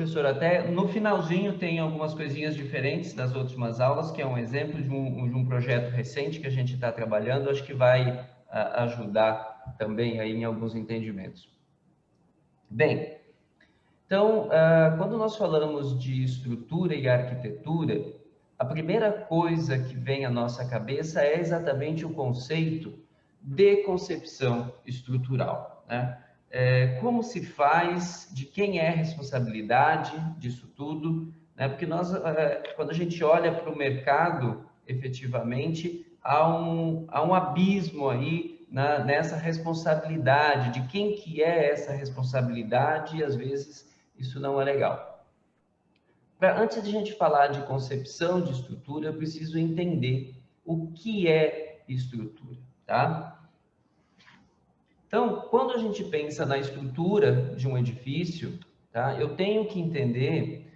professor, até no finalzinho tem algumas coisinhas diferentes das últimas aulas, que é um exemplo de um projeto recente que a gente está trabalhando, acho que vai ajudar também aí em alguns entendimentos. Bem, então, quando nós falamos de estrutura e arquitetura, a primeira coisa que vem à nossa cabeça é exatamente o conceito de concepção estrutural, né? Como se faz, de quem é a responsabilidade disso tudo, né? Porque nós, quando a gente olha para o mercado, efetivamente, há um abismo aí nessa responsabilidade, de quem que é essa responsabilidade, e às vezes isso não é legal. Antes de a gente falar de concepção de estrutura, eu preciso entender o que é estrutura, tá? Então, quando a gente pensa na estrutura de um edifício, tá? Eu tenho que entender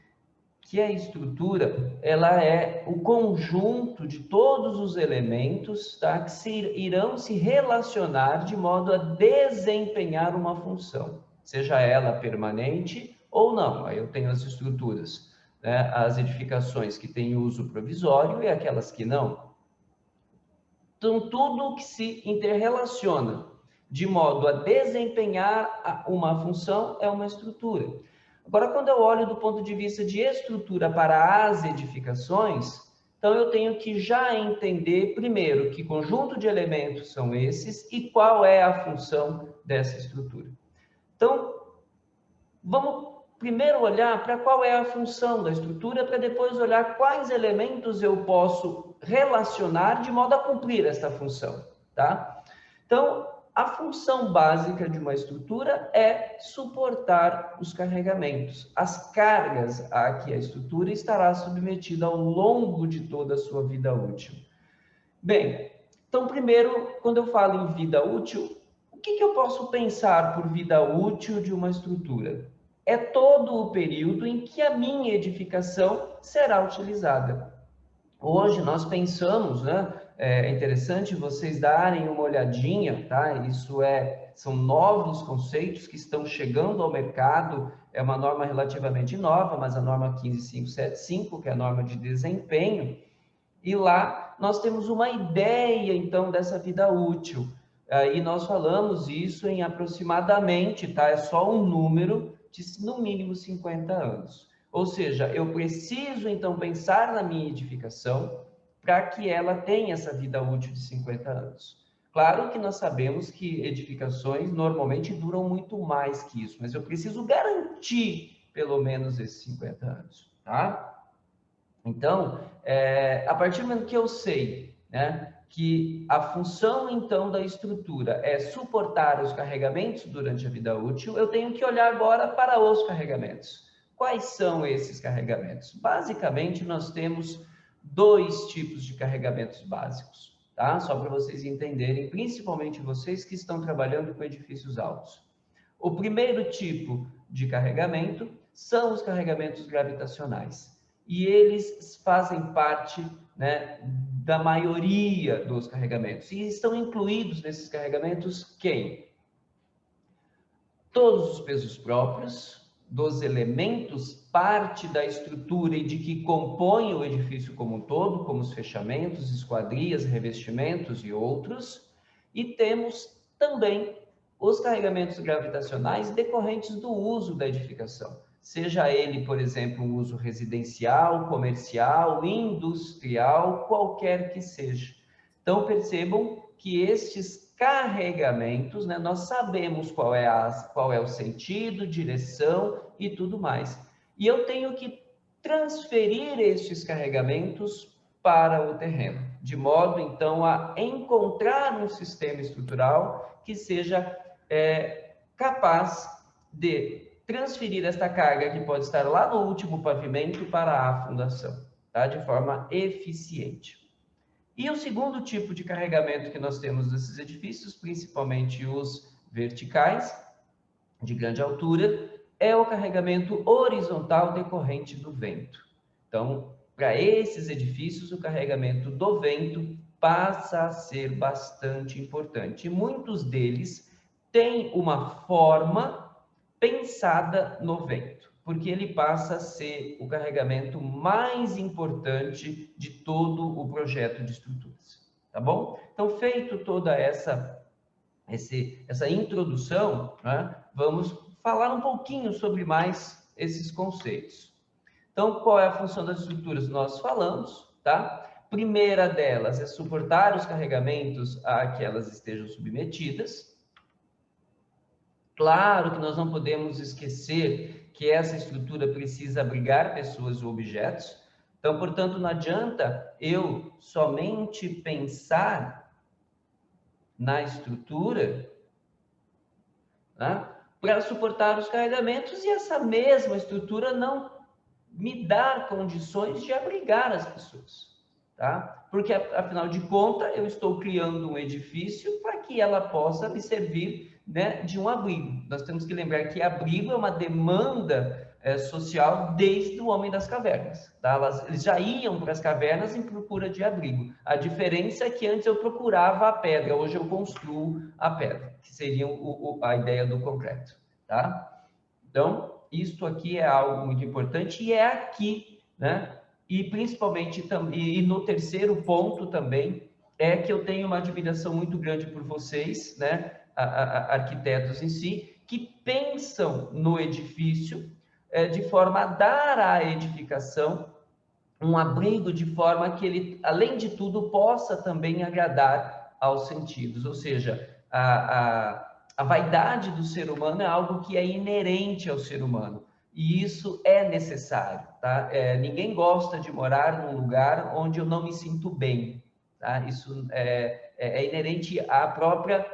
que a estrutura, ela é o conjunto de todos os elementos, tá? Que irão se relacionar de modo a desempenhar uma função, seja ela permanente ou não. Aí eu tenho as estruturas, né? As edificações que têm uso provisório e aquelas que não. Então, tudo que se interrelaciona de modo a desempenhar uma função é uma estrutura. Agora, quando eu olho do ponto de vista de estrutura para as edificações, então eu tenho que já entender, primeiro, que conjunto de elementos são esses e qual é a função dessa estrutura. Então, vamos primeiro olhar para qual é a função da estrutura, para depois olhar quais elementos eu posso relacionar de modo a cumprir esta função, tá? Então, a função básica de uma estrutura é suportar os carregamentos, as cargas a que a estrutura estará submetida ao longo de toda a sua vida útil. Bem, então primeiro, quando eu falo em vida útil, o que eu posso pensar por vida útil de uma estrutura? É todo o período em que a minha edificação será utilizada. Hoje nós pensamos, né? É interessante vocês darem uma olhadinha, tá? São novos conceitos que estão chegando ao mercado. É uma norma relativamente nova, mas a norma 15575, que é a norma de desempenho, e lá nós temos uma ideia, então, dessa vida útil. E nós falamos isso em aproximadamente, tá? É só um número de, no mínimo, 50 anos. Ou seja, eu preciso, então, pensar na minha edificação para que ela tenha essa vida útil de 50 anos. Claro que nós sabemos que edificações normalmente duram muito mais que isso, mas eu preciso garantir pelo menos esses 50 anos, tá? Então, a partir do momento que eu sei, né, que a função, então, da estrutura é suportar os carregamentos durante a vida útil, eu tenho que olhar agora para os carregamentos. Quais são esses carregamentos? Basicamente, nós temos dois tipos de carregamentos básicos, tá? Só para vocês entenderem, principalmente vocês que estão trabalhando com edifícios altos. O primeiro tipo de carregamento são os carregamentos gravitacionais. E eles fazem parte, né, da maioria dos carregamentos. E estão incluídos nesses carregamentos quem? Todos os pesos próprios dos elementos, parte da estrutura e de que compõem o edifício como um todo, como os fechamentos, esquadrias, revestimentos e outros. E temos também os carregamentos gravitacionais decorrentes do uso da edificação. Seja ele, por exemplo, um uso residencial, comercial, industrial, qualquer que seja. Então, percebam que estes carregamentos, né, nós sabemos qual é o sentido, direção e tudo mais. E eu tenho que transferir estes carregamentos para o terreno, de modo, então, a encontrar um sistema estrutural que seja capaz de transferir esta carga que pode estar lá no último pavimento para a fundação, tá? De forma eficiente. E o segundo tipo de carregamento que nós temos nesses edifícios, principalmente os verticais, de grande altura, é o carregamento horizontal decorrente do vento. Então, para esses edifícios, o carregamento do vento passa a ser bastante importante. E muitos deles têm uma forma pensada no vento. porque ele passa a ser o carregamento mais importante de todo o projeto de estruturas, tá bom? Então, feito toda essa introdução, né, vamos falar um pouquinho sobre mais esses conceitos. Então, qual é a função das estruturas? Nós falamos, tá? Primeira delas é suportar os carregamentos a que elas estejam submetidas. Claro que nós não podemos esquecer que essa estrutura precisa abrigar pessoas ou objetos. Então, portanto, não adianta eu somente pensar na estrutura, né, para suportar os carregamentos e essa mesma estrutura não me dar condições de abrigar as pessoas, tá? Porque, afinal de contas, eu estou criando um edifício para que ela possa me servir, né, de um abrigo. Nós temos que lembrar que abrigo é uma demanda social desde o homem das cavernas, tá? Eles já iam para as cavernas em procura de abrigo. A diferença é que antes eu procurava a pedra, hoje eu construo a pedra, que seria a ideia do concreto, tá? Então, isto aqui é algo muito importante e é aqui, né? E principalmente e no terceiro ponto também é que eu tenho uma admiração muito grande por vocês, né? Arquitetos em si, que pensam no edifício de forma a dar à edificação um abrigo de forma que ele, além de tudo, possa também agradar aos sentidos, ou seja, a vaidade do ser humano é algo que é inerente ao ser humano, e isso é necessário, tá? Ninguém gosta de morar num lugar onde eu não me sinto bem, tá? Isso é inerente à própria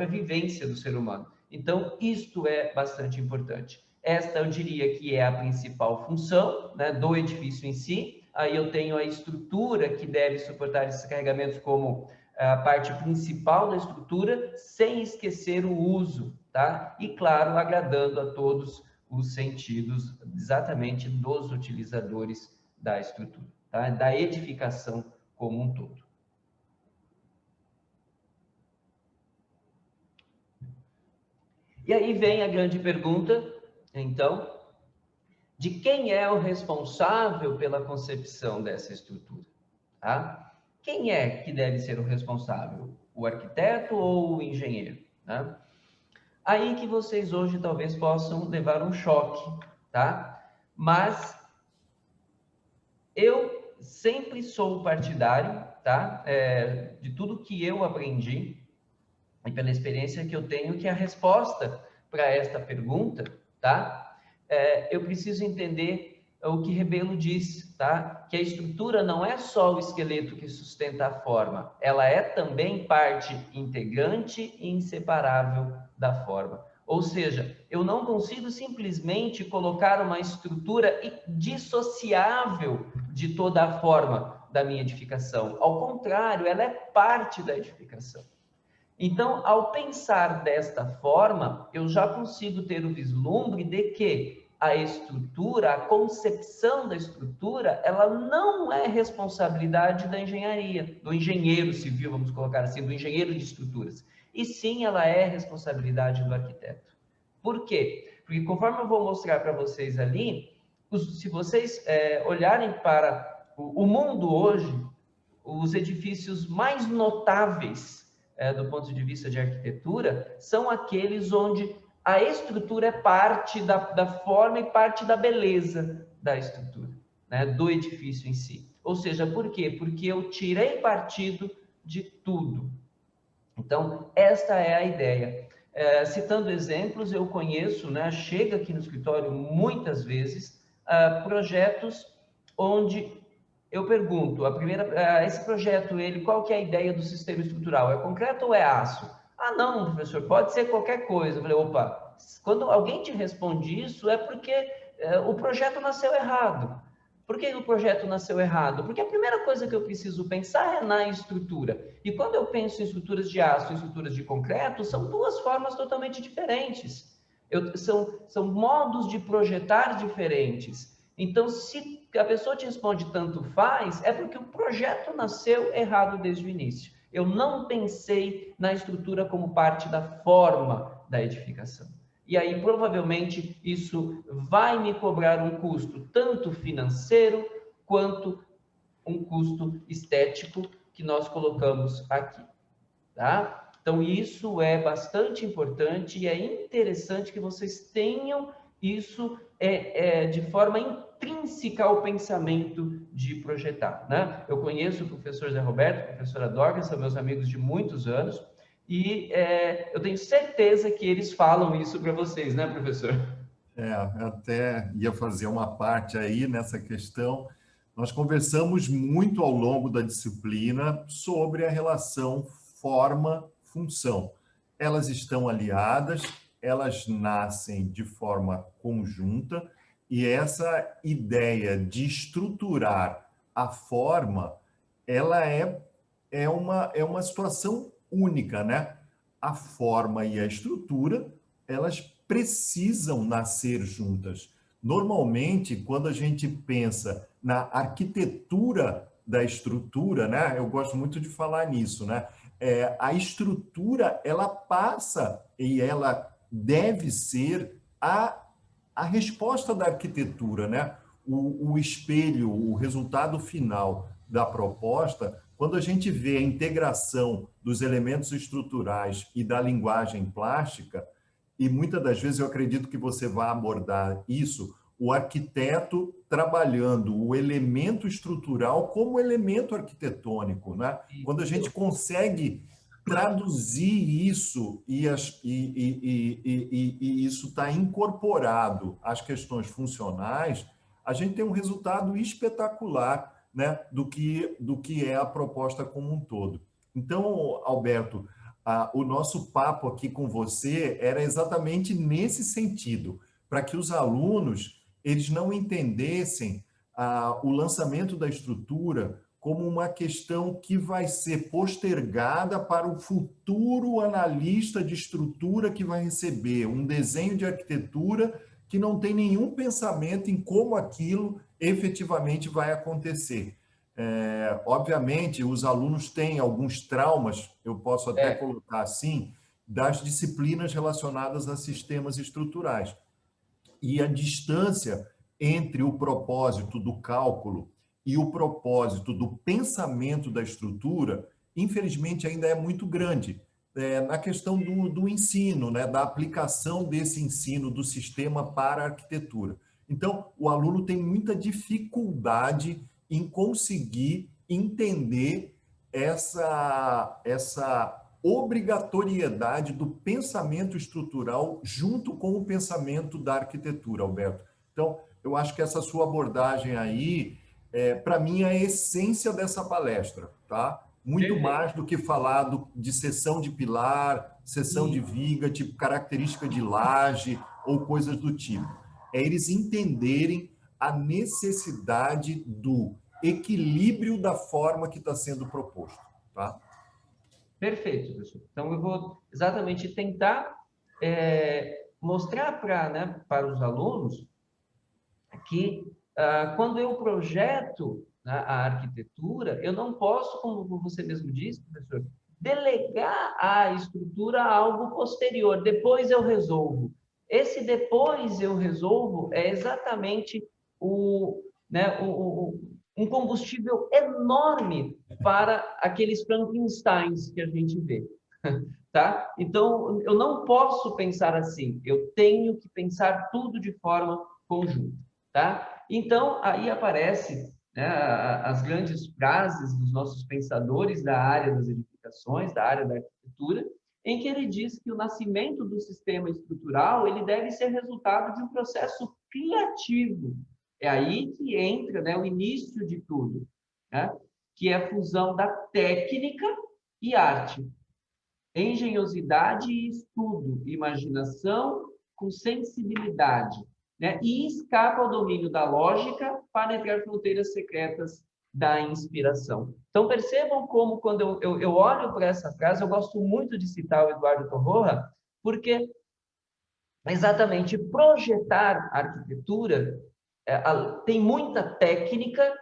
vivência do ser humano. Então, isto é bastante importante. Esta, eu diria que é a principal função, né, do edifício em si. Aí eu tenho a estrutura que deve suportar esses carregamentos como a parte principal da estrutura, sem esquecer o uso, tá? E, claro, agradando a todos os sentidos exatamente dos utilizadores da estrutura, tá? Da edificação como um todo. E aí vem a grande pergunta, então, de quem é o responsável pela concepção dessa estrutura, tá? Quem é que deve ser o responsável? O arquiteto ou o engenheiro, né? Aí que vocês hoje talvez possam levar um choque, tá? Mas eu sempre sou partidário, tá? De tudo que eu aprendi e pela experiência que eu tenho, que a resposta para esta pergunta, tá? Eu preciso entender o que Rebelo diz, tá? Que a estrutura não é só o esqueleto que sustenta a forma, ela é também parte integrante e inseparável da forma. Ou seja, eu não consigo simplesmente colocar uma estrutura dissociável de toda a forma da minha edificação. Ao contrário, ela é parte da edificação. Então, ao pensar desta forma, eu já consigo ter o vislumbre de que a estrutura, a concepção da estrutura, ela não é responsabilidade da engenharia, do engenheiro civil, vamos colocar assim, do engenheiro de estruturas. E sim, ela é responsabilidade do arquiteto. Por quê? Porque conforme eu vou mostrar para vocês ali, se vocês olharem para o mundo hoje, os edifícios mais notáveis do ponto de vista de arquitetura, são aqueles onde a estrutura é parte da forma e parte da beleza da estrutura, né, do edifício em si. Ou seja, por quê? Porque eu tirei partido de tudo. Então, esta é a ideia. Citando exemplos, eu conheço, né, chega aqui no escritório muitas vezes, projetos onde eu pergunto, esse projeto, qual que é a ideia do sistema estrutural? É concreto ou é aço? Ah, não, professor, pode ser qualquer coisa. Eu falei, opa, quando alguém te responde isso, é porque o projeto nasceu errado. Por que o projeto nasceu errado? Porque a primeira coisa que eu preciso pensar é na estrutura. E quando eu penso em estruturas de aço e estruturas de concreto, são duas formas totalmente diferentes. São modos de projetar diferentes. Então, se a pessoa te responde tanto faz, é porque o projeto nasceu errado desde o início. Eu não pensei na estrutura como parte da forma da edificação. e aí provavelmente isso vai me cobrar um custo tanto financeiro quanto um custo estético que nós colocamos aqui, tá? Então, isso é bastante importante e é interessante que vocês tenham isso de forma intrínseca ao pensamento de projetar, né? Eu conheço o professor Zé Roberto, a professora Dorcas, são meus amigos de muitos anos, e eu tenho certeza que eles falam isso para vocês, né, professor? Eu até ia fazer uma parte aí nessa questão. Nós conversamos muito ao longo da disciplina sobre a relação forma-função. Elas estão aliadas, elas nascem de forma conjunta, e essa ideia de estruturar a forma, ela é uma situação única, né? A forma e a estrutura, elas precisam nascer juntas. Normalmente, quando a gente pensa na arquitetura da estrutura, né? Eu gosto muito de falar nisso, né? A estrutura, ela passa e ela deve ser a resposta da arquitetura, né? O espelho, o resultado final da proposta, quando a gente vê a integração dos elementos estruturais e da linguagem plástica, e muitas das vezes eu acredito que você vai abordar isso, o arquiteto trabalhando o elemento estrutural como elemento arquitetônico, né? Quando a gente consegue traduzir isso e isso está incorporado às questões funcionais, a gente tem um resultado espetacular, né, do que é a proposta como um todo. Então, Alberto, o nosso papo aqui com você era exatamente nesse sentido, para que os alunos eles não entendessem o lançamento da estrutura como uma questão que vai ser postergada para o futuro analista de estrutura que vai receber um desenho de arquitetura que não tem nenhum pensamento em como aquilo efetivamente vai acontecer. Obviamente, os alunos têm alguns traumas, eu posso até colocar assim, das disciplinas relacionadas a sistemas estruturais. E a distância entre o propósito do cálculo e o propósito do pensamento da estrutura, infelizmente, ainda é muito grande. Na questão do ensino, né, da aplicação desse ensino do sistema para a arquitetura. Então, o aluno tem muita dificuldade em conseguir entender essa obrigatoriedade do pensamento estrutural junto com o pensamento da arquitetura, Alberto. Então, eu acho que essa sua abordagem aí, para mim, é a essência dessa palestra, tá? Muito mais do que falar de seção de pilar, seção de viga, tipo característica de laje ou coisas do tipo. É eles entenderem a necessidade do equilíbrio da forma que está sendo proposto, tá? Perfeito, professor. Então, eu vou exatamente tentar mostrar para os alunos que quando eu projeto, né, a arquitetura, eu não posso, como você mesmo disse, professor, delegar a estrutura a algo posterior, depois eu resolvo. Esse depois eu resolvo é exatamente um combustível enorme para aqueles Frankensteins que a gente vê. Tá? Então, eu não posso pensar assim, eu tenho que pensar tudo de forma conjunta. Tá? Então, aí aparece, né, as grandes frases dos nossos pensadores da área das edificações, da área da arquitetura, em que ele diz que o nascimento do sistema estrutural ele deve ser resultado de um processo criativo. É aí que entra, né, o início de tudo, né, que é a fusão da técnica e arte, engenhosidade e estudo, imaginação com sensibilidade, né? E escapa ao domínio da lógica para penetrar fronteiras secretas da inspiração. Então, percebam como, quando eu olho para essa frase, eu gosto muito de citar o Eduardo Torroja, porque exatamente projetar a arquitetura tem muita técnica,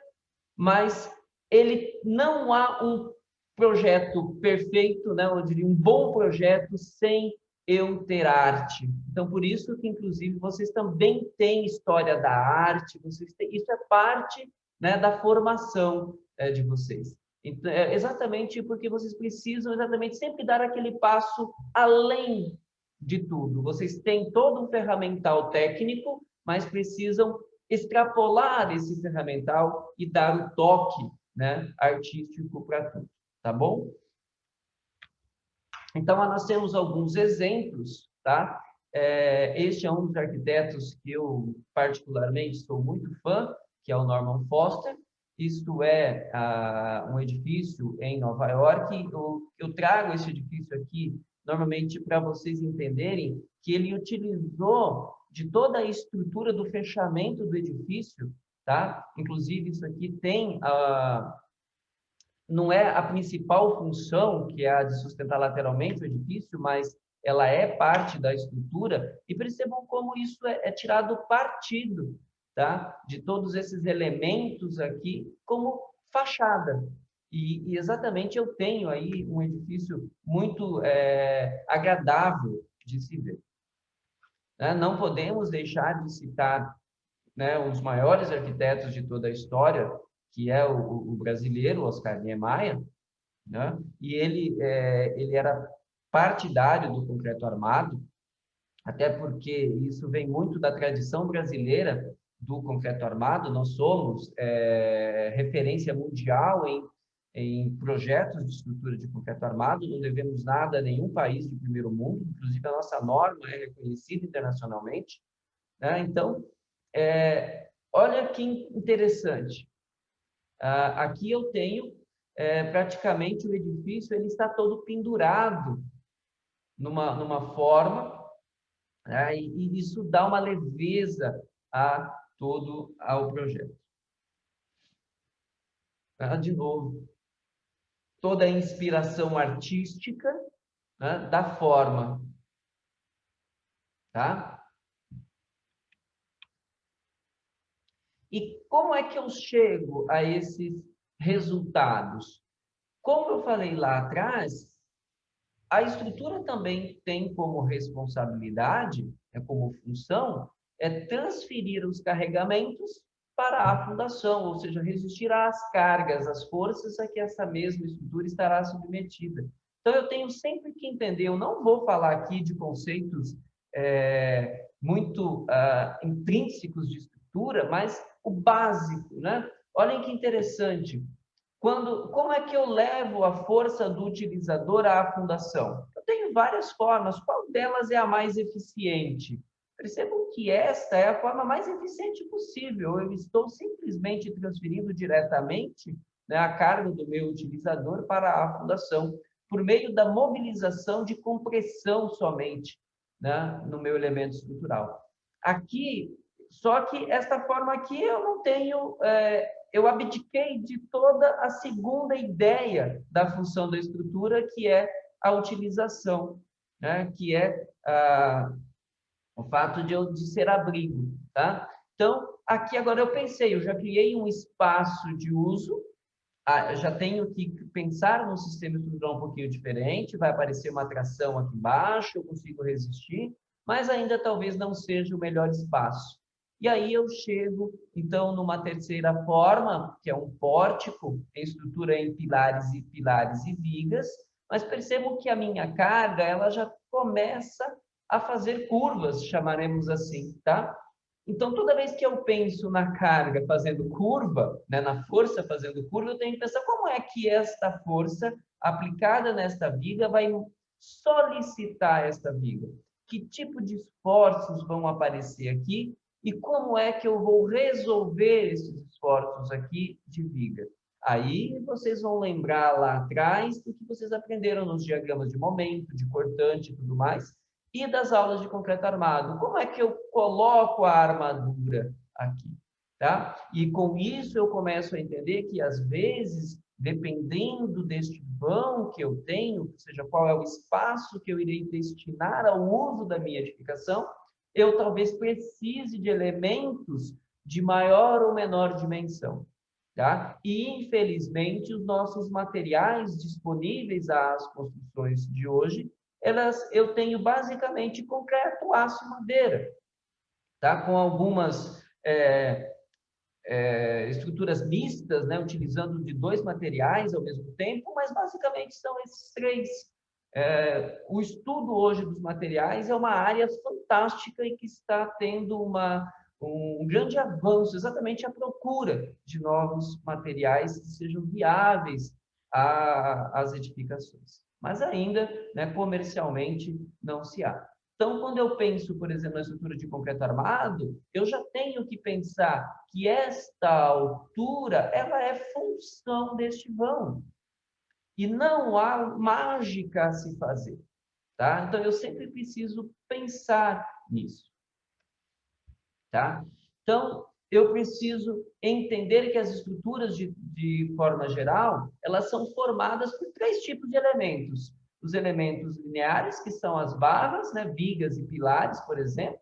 mas ele não há um projeto perfeito, né? Eu diria um bom projeto sem eu ter arte. Então, por isso que, inclusive, vocês também têm história da arte, isso é parte, né, da formação de vocês. Então, exatamente porque vocês precisam exatamente sempre dar aquele passo além de tudo. Vocês têm todo um ferramental técnico, mas precisam extrapolar esse ferramental e dar o toque, né, artístico para tudo, tá bom? Então, nós temos alguns exemplos, tá? Este é um dos arquitetos que eu particularmente sou muito fã, que é o Norman Foster. Isto é um edifício em Nova York. Eu trago esse edifício aqui, normalmente, para vocês entenderem que ele utilizou de toda a estrutura do fechamento do edifício, tá? Inclusive, isso aqui tem não é a principal função, que é a de sustentar lateralmente o edifício, mas ela é parte da estrutura, e percebam como isso é tirado partido, tá? De todos esses elementos aqui como fachada. E exatamente eu tenho aí um edifício muito agradável de se ver. Né? Não podemos deixar de citar, né, um dos maiores arquitetos de toda a história, que é o brasileiro Oscar Niemeyer, né? E ele era partidário do concreto armado, até porque isso vem muito da tradição brasileira do concreto armado. Nós somos referência mundial em projetos de estrutura de concreto armado, não devemos nada a nenhum país de primeiro mundo, inclusive a nossa norma é reconhecida internacionalmente, né? Então, olha que interessante. Aqui eu tenho praticamente o edifício, ele está todo pendurado numa forma, né? E isso dá uma leveza ao projeto. De novo, toda a inspiração artística, né, da forma, tá? E como é que eu chego a esses resultados? Como eu falei lá atrás, a estrutura também tem como responsabilidade, como função, transferir os carregamentos para a fundação, ou seja, resistir às cargas, às forças a que essa mesma estrutura estará submetida. Então, eu tenho sempre que entender, eu não vou falar aqui de conceitos muito intrínsecos de estrutura, mas o básico, né? Olhem que interessante. Como é que eu levo a força do utilizador à fundação? Eu tenho várias formas. Qual delas é a mais eficiente? Percebam que esta é a forma mais eficiente possível. Eu estou simplesmente transferindo diretamente, né, a carga do meu utilizador para a fundação, por meio da mobilização de compressão somente, né, no meu elemento estrutural. Aqui, só que esta forma aqui eu não tenho... eu abdiquei de toda a segunda ideia da função da estrutura, que é a utilização, né? Que é o fato de ser abrigo, tá? Então, aqui agora eu pensei, eu já criei um espaço de uso, eu já tenho que pensar num sistema estrutural um pouquinho diferente, vai aparecer uma tração aqui embaixo, eu consigo resistir, mas ainda talvez não seja o melhor espaço. E aí eu chego, então, numa terceira forma, que é um pórtico, em estrutura em pilares e vigas, mas percebo que a minha carga, ela já começa a fazer curvas, chamaremos assim, tá? Então, toda vez que eu penso na carga fazendo curva, né, na força fazendo curva, eu tenho que pensar como é que esta força aplicada nesta viga vai solicitar esta viga. Que tipo de esforços vão aparecer aqui e como é que eu vou resolver esses esforços aqui de viga. Aí vocês vão lembrar lá atrás do que vocês aprenderam nos diagramas de momento, de cortante e tudo mais, e das aulas de concreto armado. Como é que eu coloco a armadura aqui? Tá? E com isso eu começo a entender que, às vezes, dependendo deste vão que eu tenho, ou seja, qual é o espaço que eu irei destinar ao uso da minha edificação, eu talvez precise de elementos de maior ou menor dimensão. Tá? E, infelizmente, os nossos materiais disponíveis às construções de hoje, eu tenho basicamente concreto, aço e madeira, tá? Com algumas estruturas mistas, né? Utilizando de 2 materiais ao mesmo tempo, mas basicamente são esses 3. O estudo hoje dos materiais é uma área fantástica e que está tendo um grande avanço, exatamente a procura de novos materiais que sejam viáveis às edificações. Mas ainda, né, comercialmente, não se há. Então, quando eu penso, por exemplo, na estrutura de concreto armado, eu já tenho que pensar que esta altura ela é função deste vão. E não há mágica a se fazer. Tá? Então, eu sempre preciso pensar nisso. Tá? Então, eu preciso entender que as estruturas, de forma geral, elas são formadas por 3 tipos de elementos. Os elementos lineares, que são as barras, né, vigas e pilares, por exemplo.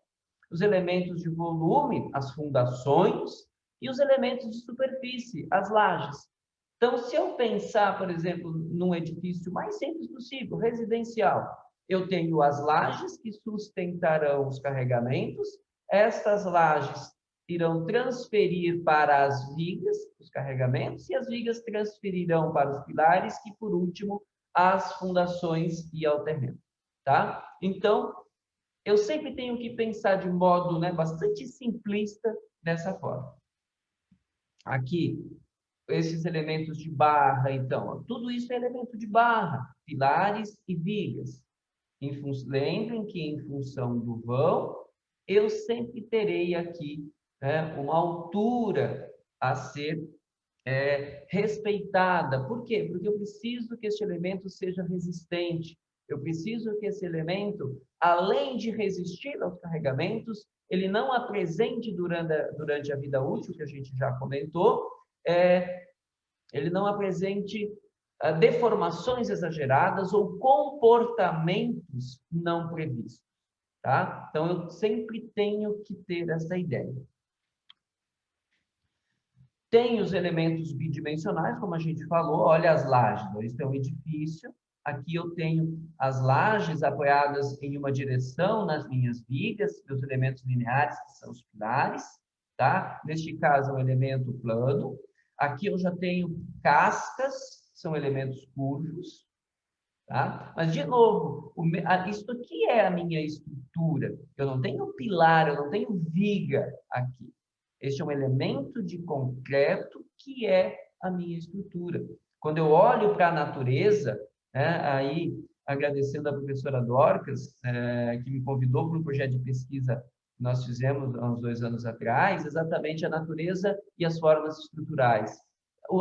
Os elementos de volume, as fundações. E os elementos de superfície, as lajes. Então, se eu pensar, por exemplo, num edifício mais simples possível, residencial, eu tenho as lajes que sustentarão os carregamentos. Estas lajes irão transferir para as vigas os carregamentos e as vigas transferirão para os pilares e, por último, as fundações e ao terreno, tá? Então, eu sempre tenho que pensar de modo, né, bastante simplista dessa forma. Aqui, esses elementos de barra, então, ó, tudo isso é elemento de barra, pilares e vigas. Lembrem que em função do vão, eu sempre terei aqui, né, uma altura a ser respeitada. Por quê? Porque eu preciso que esse elemento seja resistente. Eu preciso que esse elemento, além de resistir aos carregamentos, ele não apresente durante a vida útil, que a gente já comentou, ele não apresente deformações exageradas ou comportamentos não previstos, tá? Então, eu sempre tenho que ter essa ideia. Tem os elementos bidimensionais, como a gente falou, olha as lajes, isso é um edifício, aqui eu tenho as lajes apoiadas em uma direção nas minhas vigas, meus elementos lineares, que são os pilares, tá? Neste caso, é um elemento plano. Aqui eu já tenho cascas, são elementos curvos, tá? Mas, de novo, isso aqui é a minha estrutura. Eu não tenho pilar, eu não tenho viga aqui. Este é um elemento de concreto que é a minha estrutura. Quando eu olho para a natureza, né, aí, agradecendo a professora Dorcas, que me convidou para um projeto de pesquisa que nós fizemos há uns 2 anos atrás, exatamente a natureza e as formas estruturais.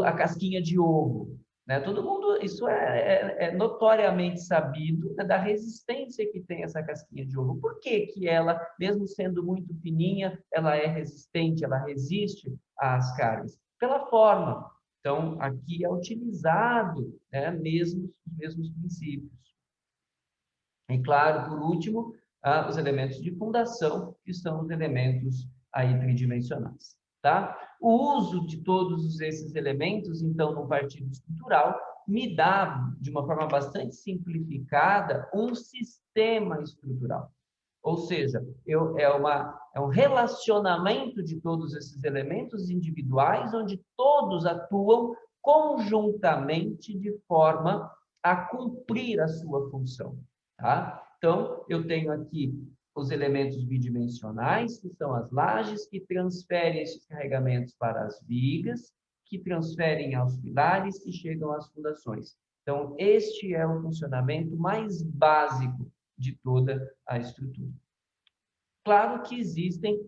A casquinha de ovo, né? Todo mundo, isso é notoriamente sabido, né, da resistência que tem essa casquinha de ovo. Por que que ela, mesmo sendo muito fininha, ela é resistente, ela resiste às cargas? Pela forma. Então, aqui é utilizado, né, os mesmos princípios. E, claro, por último, os elementos de fundação, que são os elementos aí tridimensionais. Tá? O uso de todos esses elementos, então, no partido estrutural, me dá, de uma forma bastante simplificada, um sistema estrutural. Ou seja, é um relacionamento de todos esses elementos individuais, onde todos atuam conjuntamente de forma a cumprir a sua função. Tá? Então, eu tenho aqui os elementos bidimensionais, que são as lajes, que transferem esses carregamentos para as vigas, que transferem aos pilares e chegam às fundações. Então, este é o funcionamento mais básico de toda a estrutura. Claro que existem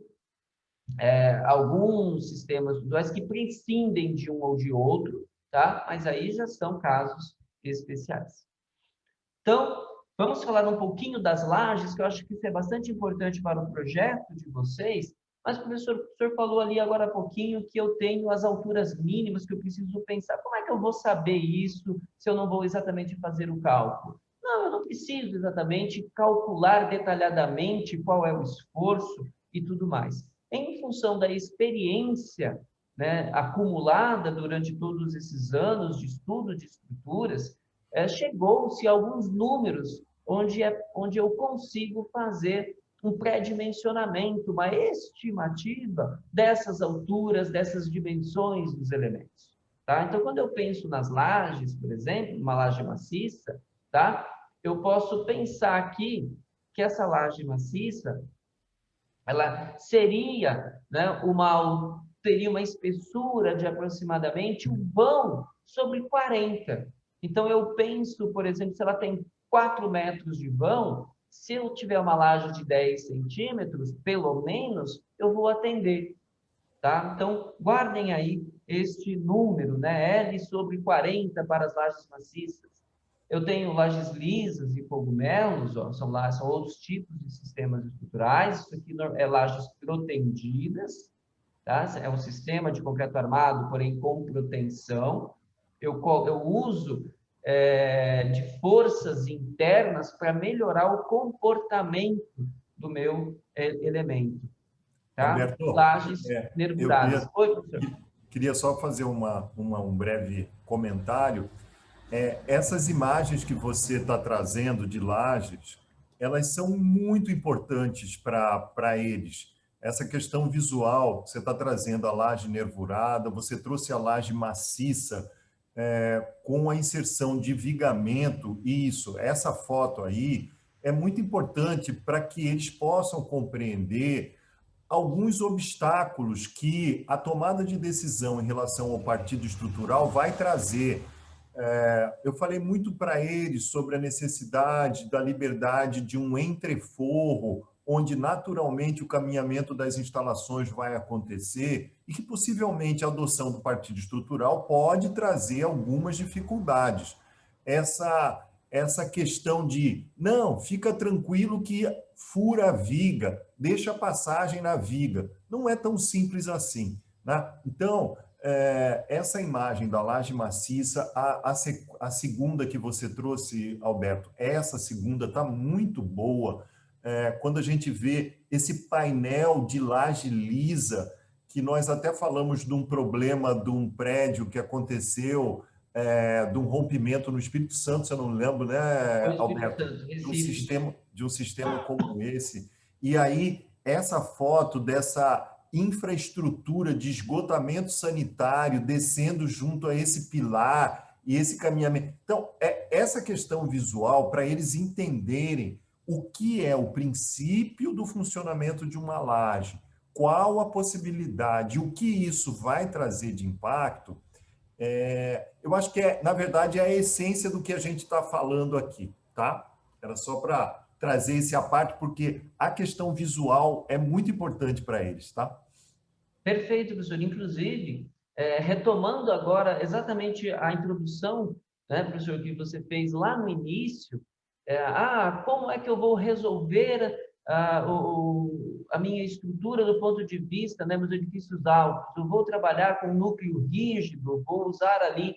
alguns sistemas estruturais que prescindem de um ou de outro, tá? Mas aí já são casos especiais. Então, vamos falar um pouquinho das lajes, que eu acho que isso é bastante importante para o projeto de vocês. Mas o professor falou ali agora há pouquinho que eu tenho as alturas mínimas que eu preciso pensar. Como é que eu vou saber isso se eu não vou exatamente fazer o cálculo? Não, eu não preciso exatamente calcular detalhadamente qual é o esforço e tudo mais. Em função da experiência, né, acumulada durante todos esses anos de estudo de estruturas, chegou-se a alguns números onde eu consigo fazer um pré-dimensionamento, uma estimativa dessas alturas, dessas dimensões dos elementos. Tá? Então, quando eu penso nas lajes, por exemplo, uma laje maciça, tá? Eu posso pensar aqui que essa laje maciça, ela seria, né, teria uma espessura de aproximadamente um vão sobre 40. Então, eu penso, por exemplo, se ela tem 4 metros de vão, se eu tiver uma laje de 10 centímetros, pelo menos, eu vou atender. Tá? Então, guardem aí este número, né? L sobre 40 para as lajes maciças. Eu tenho lajes lisas e cogumelos, ó, são outros tipos de sistemas estruturais. Isso aqui é lajes protendidas, tá? É um sistema de concreto armado, porém com proteção. Eu uso de forças internas para melhorar o comportamento do meu elemento. Tá? Alberto, Lajes eu nervuradas. Oi, professor. queria só fazer um breve comentário. Essas imagens que você está trazendo de lajes, elas são muito importantes para eles. Essa questão visual, você está trazendo a laje nervurada, você trouxe a laje maciça, com a inserção de vigamento, isso, essa foto aí é muito importante para que eles possam compreender alguns obstáculos que a tomada de decisão em relação ao partido estrutural vai trazer. Eu falei muito para eles sobre a necessidade da liberdade de um entreforro, onde naturalmente o caminhamento das instalações vai acontecer e que possivelmente a adoção do partido estrutural pode trazer algumas dificuldades. Essa questão de, não, fica tranquilo que fura a viga, deixa a passagem na viga, não é tão simples assim, né? Então, essa imagem da laje maciça, a segunda que você trouxe, Alberto, essa segunda está muito boa. Quando a gente vê esse painel de laje lisa, que nós até falamos de um problema de um prédio que aconteceu, de um rompimento no Espírito Santo, se eu não lembro, O né, Espírito Alberto? Santo, Recife. De um sistema como esse. E aí, essa foto dessa infraestrutura de esgotamento sanitário descendo junto a esse pilar e esse caminhamento. Então, essa questão visual, para eles entenderem o que é o princípio do funcionamento de uma laje, qual a possibilidade, o que isso vai trazer de impacto, eu acho que, na verdade, é a essência do que a gente está falando aqui, tá? Era só para trazer esse à parte, porque a questão visual é muito importante para eles, tá? Perfeito, professor. Inclusive, retomando agora exatamente a introdução, né, professor, que você fez lá no início, como é que eu vou resolver a minha estrutura do ponto de vista, né, meus edifícios altos? Eu vou trabalhar com núcleo rígido, vou usar ali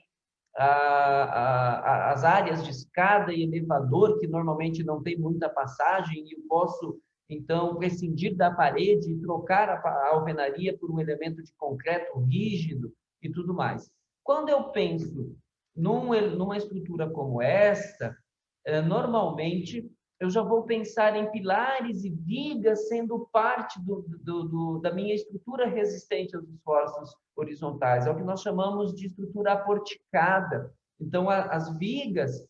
as áreas de escada e elevador, que normalmente não tem muita passagem, e eu posso, então, prescindir da parede e trocar a alvenaria por um elemento de concreto rígido e tudo mais. Quando eu penso numa estrutura como esta, normalmente eu já vou pensar em pilares e vigas sendo parte da minha estrutura resistente aos esforços horizontais. É o que nós chamamos de estrutura aporticada. Então, as vigas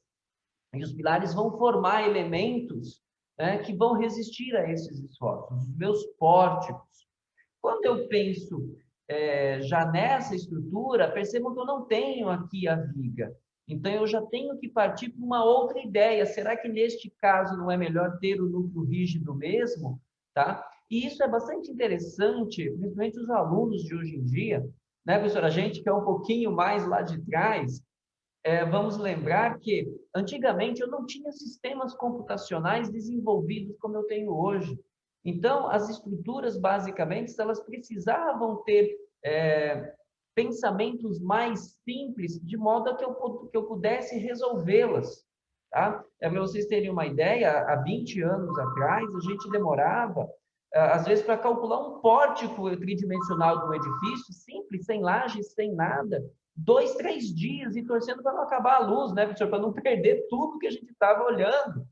e os pilares vão formar elementos, né, que vão resistir a esses esforços, os meus pórticos. Quando eu penso já nessa estrutura, percebam que eu não tenho aqui a viga. Então, eu já tenho que partir para uma outra ideia. Será que, neste caso, não é melhor ter o núcleo rígido mesmo? Tá? E isso é bastante interessante, principalmente os alunos de hoje em dia, né, professora? A gente que é um pouquinho mais lá de trás, vamos lembrar que, antigamente, eu não tinha sistemas computacionais desenvolvidos como eu tenho hoje. Então, as estruturas, basicamente, elas precisavam ter pensamentos mais simples, de modo a que eu pudesse resolvê-las. Tá? Para vocês terem uma ideia, há 20 anos atrás, a gente demorava, às vezes, para calcular um pórtico tridimensional de um edifício, simples, sem laje, sem nada, 2, 3 dias, e torcendo para não acabar a luz, né, professor? Para não perder tudo que a gente estava olhando.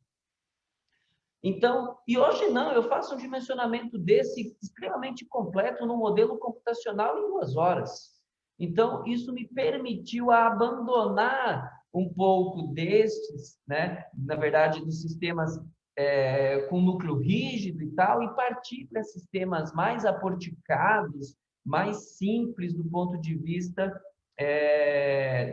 Então, e hoje não, eu faço um dimensionamento desse extremamente completo no modelo computacional em 2 horas. Então, isso me permitiu abandonar um pouco destes, né, na verdade, dos sistemas com núcleo rígido e tal, e partir para sistemas mais aporticados, mais simples do ponto de vista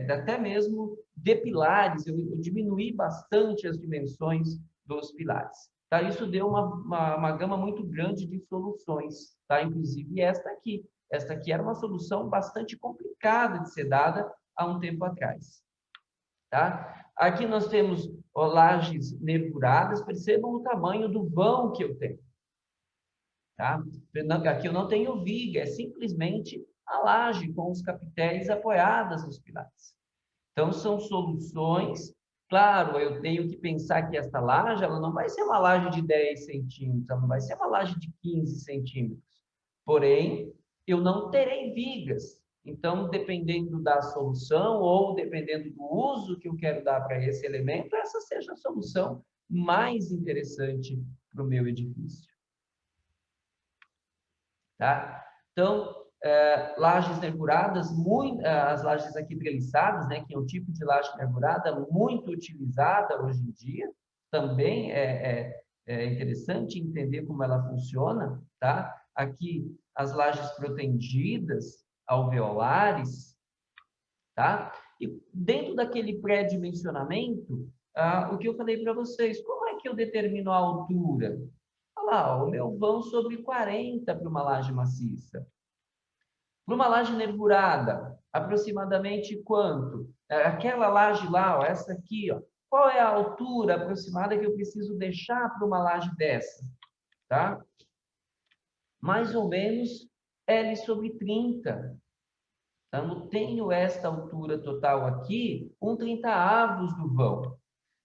até mesmo de pilares. Eu diminuí bastante as dimensões dos pilares. Tá? Isso deu uma gama muito grande de soluções, tá? Inclusive esta aqui. Esta aqui era uma solução bastante complicada de ser dada há um tempo atrás. Tá? Aqui nós temos lajes nervuradas, percebam o tamanho do vão que eu tenho. Tá? Aqui eu não tenho viga, é simplesmente a laje com os capitéis apoiadas nos pilares. Então, são soluções. Claro, eu tenho que pensar que esta laje, ela não vai ser uma laje de 10 centímetros, ela não vai ser uma laje de 15 centímetros. Porém, eu não terei vigas. Então, dependendo da solução ou dependendo do uso que eu quero dar para esse elemento, essa seja a solução mais interessante para o meu edifício. Tá? Então, lajes nervuradas, as lajes aqui treliçadas, né, que é um tipo de laje nervurada muito utilizada hoje em dia, também é interessante entender como ela funciona, tá? Aqui, as lajes protegidas, alveolares, tá? E dentro daquele pré-dimensionamento, o que eu falei para vocês, como é que eu determino a altura? Olha lá, o meu vão sobre 40 para uma laje maciça. Para uma laje nervurada, aproximadamente quanto? Aquela laje lá, ó, essa aqui, ó, qual é a altura aproximada que eu preciso deixar para uma laje dessa? Tá? Mais ou menos L sobre 30. Então, eu tenho esta altura total aqui, 1/30 do vão.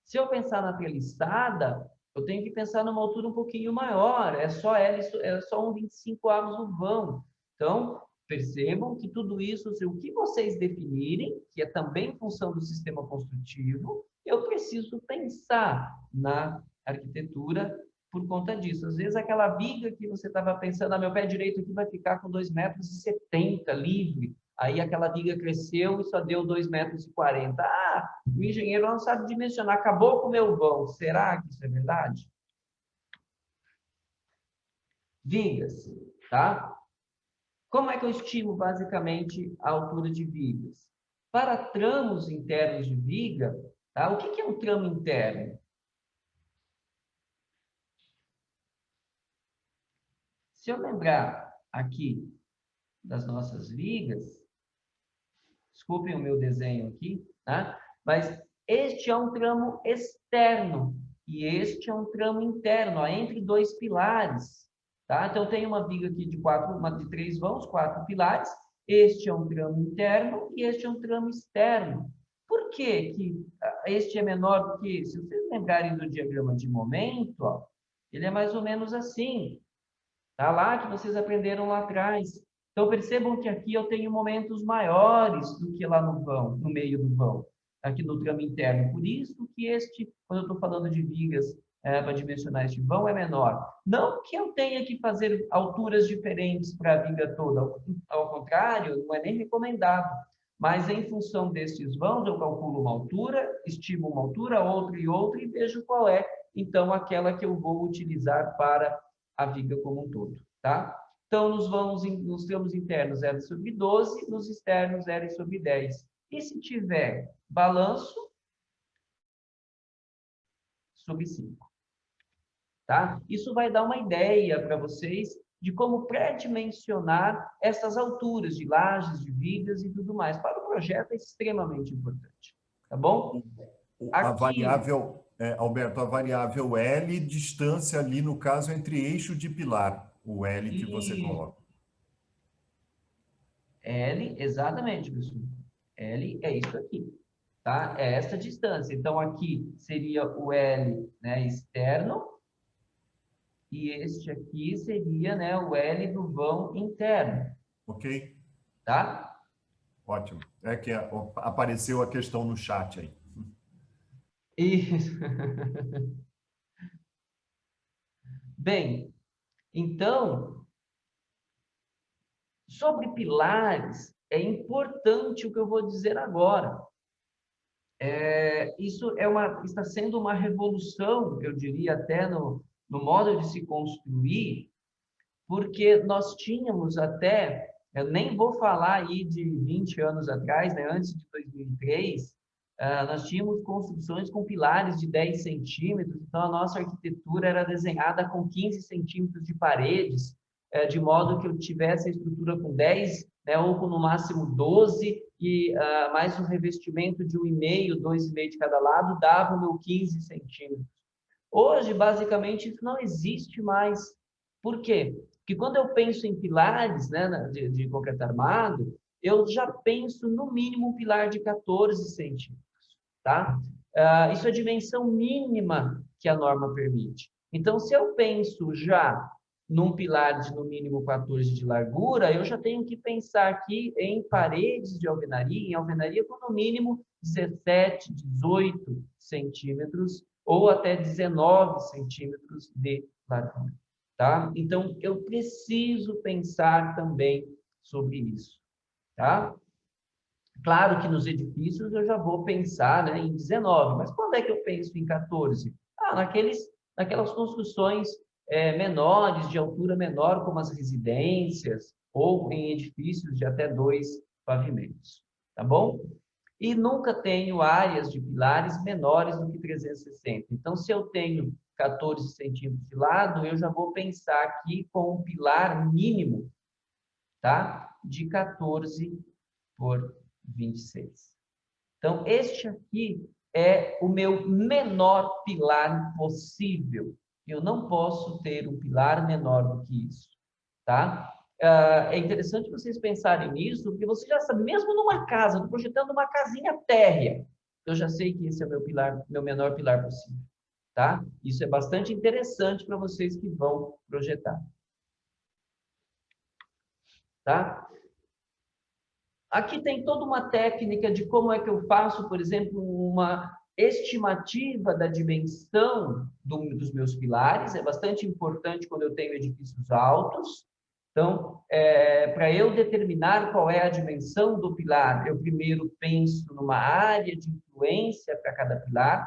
Se eu pensar na treliçada, eu tenho que pensar numa altura um pouquinho maior, é só 1/25 do vão. Então, percebam que tudo isso, o que vocês definirem, que é também função do sistema construtivo, eu preciso pensar na arquitetura por conta disso. Às vezes, aquela viga que você estava pensando, meu pé direito aqui vai ficar com 2,70 m livre. Aí aquela viga cresceu e só deu 2,40 m. O engenheiro não sabe dimensionar, acabou com o meu vão. Será que isso é verdade? Vigas, tá? Como é que eu estimo basicamente a altura de vigas? Para tramos internos de viga, tá? O que é um tramo interno? Se eu lembrar aqui das nossas vigas, desculpem o meu desenho aqui, tá? Mas este é um tramo externo e este é um tramo interno, ó, entre 2 pilares, tá? Então, eu tenho uma viga aqui de 3 vãos, 4 pilares. Este é um tramo interno e este é um tramo externo. Por que que este é menor do que esse? Se vocês lembrarem do diagrama de momento, ó, ele é mais ou menos assim. Tá lá que vocês aprenderam lá atrás. Então, percebam que aqui eu tenho momentos maiores do que lá no vão, no meio do vão, aqui no tramo interno. Por isso que quando eu estou falando de vigas para dimensionar este vão, é menor. Não que eu tenha que fazer alturas diferentes para a viga toda, ao contrário, não é nem recomendado. Mas, em função destes vãos, eu calculo uma altura, estimo uma altura, outra e outra, e vejo qual é, então, aquela que eu vou utilizar para a viga como um todo, tá? Então, nos tramos internos, R sobre 12, nos externos, R sobre 10. E se tiver balanço, sobre 5. Tá? Isso vai dar uma ideia para vocês de como pré-dimensionar essas alturas de lajes, de vigas e tudo mais. Para o projeto é extremamente importante. Tá bom? A variável, Alberto, a variável L, distância ali, no caso, entre eixo de pilar, o L que você coloca. L, exatamente, pessoal. L é isso aqui, tá? É essa distância. Então, aqui seria o L, né, externo, e este aqui seria, né, o L do vão interno. Ok? Tá? Ótimo. É que apareceu a questão no chat aí. Isso. Bem, então, sobre pilares, é importante o que eu vou dizer agora. Isso está sendo uma revolução, eu diria até no modo de se construir, porque nós tínhamos até, eu nem vou falar aí de 20 anos atrás, né, antes de 2003, nós tínhamos construções com pilares de 10 centímetros, então a nossa arquitetura era desenhada com 15 centímetros de paredes, de modo que eu tivesse a estrutura com 10, né, ou com no máximo 12, e mais um revestimento de 1,5, 2,5 de cada lado, dava o meu 15 centímetros. Hoje, basicamente, isso não existe mais. Por quê? Porque quando eu penso em pilares, né, de concreto armado, eu já penso no mínimo um pilar de 14 centímetros, tá? Isso é a dimensão mínima que a norma permite. Então, se eu penso já num pilar de no mínimo 14 de largura, eu já tenho que pensar aqui em paredes de alvenaria, em alvenaria com no mínimo 17, 18 centímetros ou até 19 centímetros de largura, tá? Então, eu preciso pensar também sobre isso, tá? Claro que nos edifícios eu já vou pensar, né, em 19, mas quando é que eu penso em 14? Naquelas construções menores, de altura menor, como as residências, ou em edifícios de até 2 pavimentos, tá bom? E nunca tenho áreas de pilares menores do que 360. Então, se eu tenho 14 centímetros de lado, eu já vou pensar aqui com um pilar mínimo, tá? De 14 por 26. Então, este aqui é o meu menor pilar possível. Eu não posso ter um pilar menor do que isso, tá? É interessante vocês pensarem nisso, porque você já sabe, mesmo numa casa, estou projetando uma casinha térrea, eu já sei que esse é o meu pilar, meu menor pilar possível, tá? Isso é bastante interessante para vocês que vão projetar, tá? Aqui tem toda uma técnica de como é que eu faço, por exemplo, uma estimativa da dimensão dos meus pilares. É bastante importante quando eu tenho edifícios altos. Então, para eu determinar qual é a dimensão do pilar, eu primeiro penso numa área de influência para cada pilar.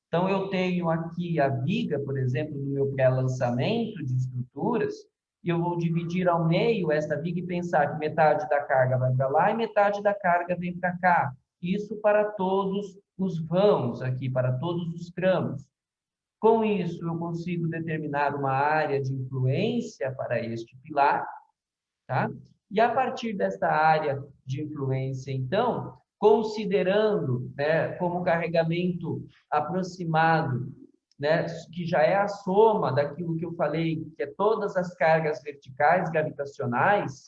Então, eu tenho aqui a viga, por exemplo, no meu pré-lançamento de estruturas, e eu vou dividir ao meio esta viga e pensar que metade da carga vai para lá e metade da carga vem para cá. Isso para todos os vãos aqui, para todos os tramos. Com isso, eu consigo determinar uma área de influência para este pilar, tá? E a partir desta área de influência, então, considerando, né, como carregamento aproximado, né, que já é a soma daquilo que eu falei, que é todas as cargas verticais gravitacionais,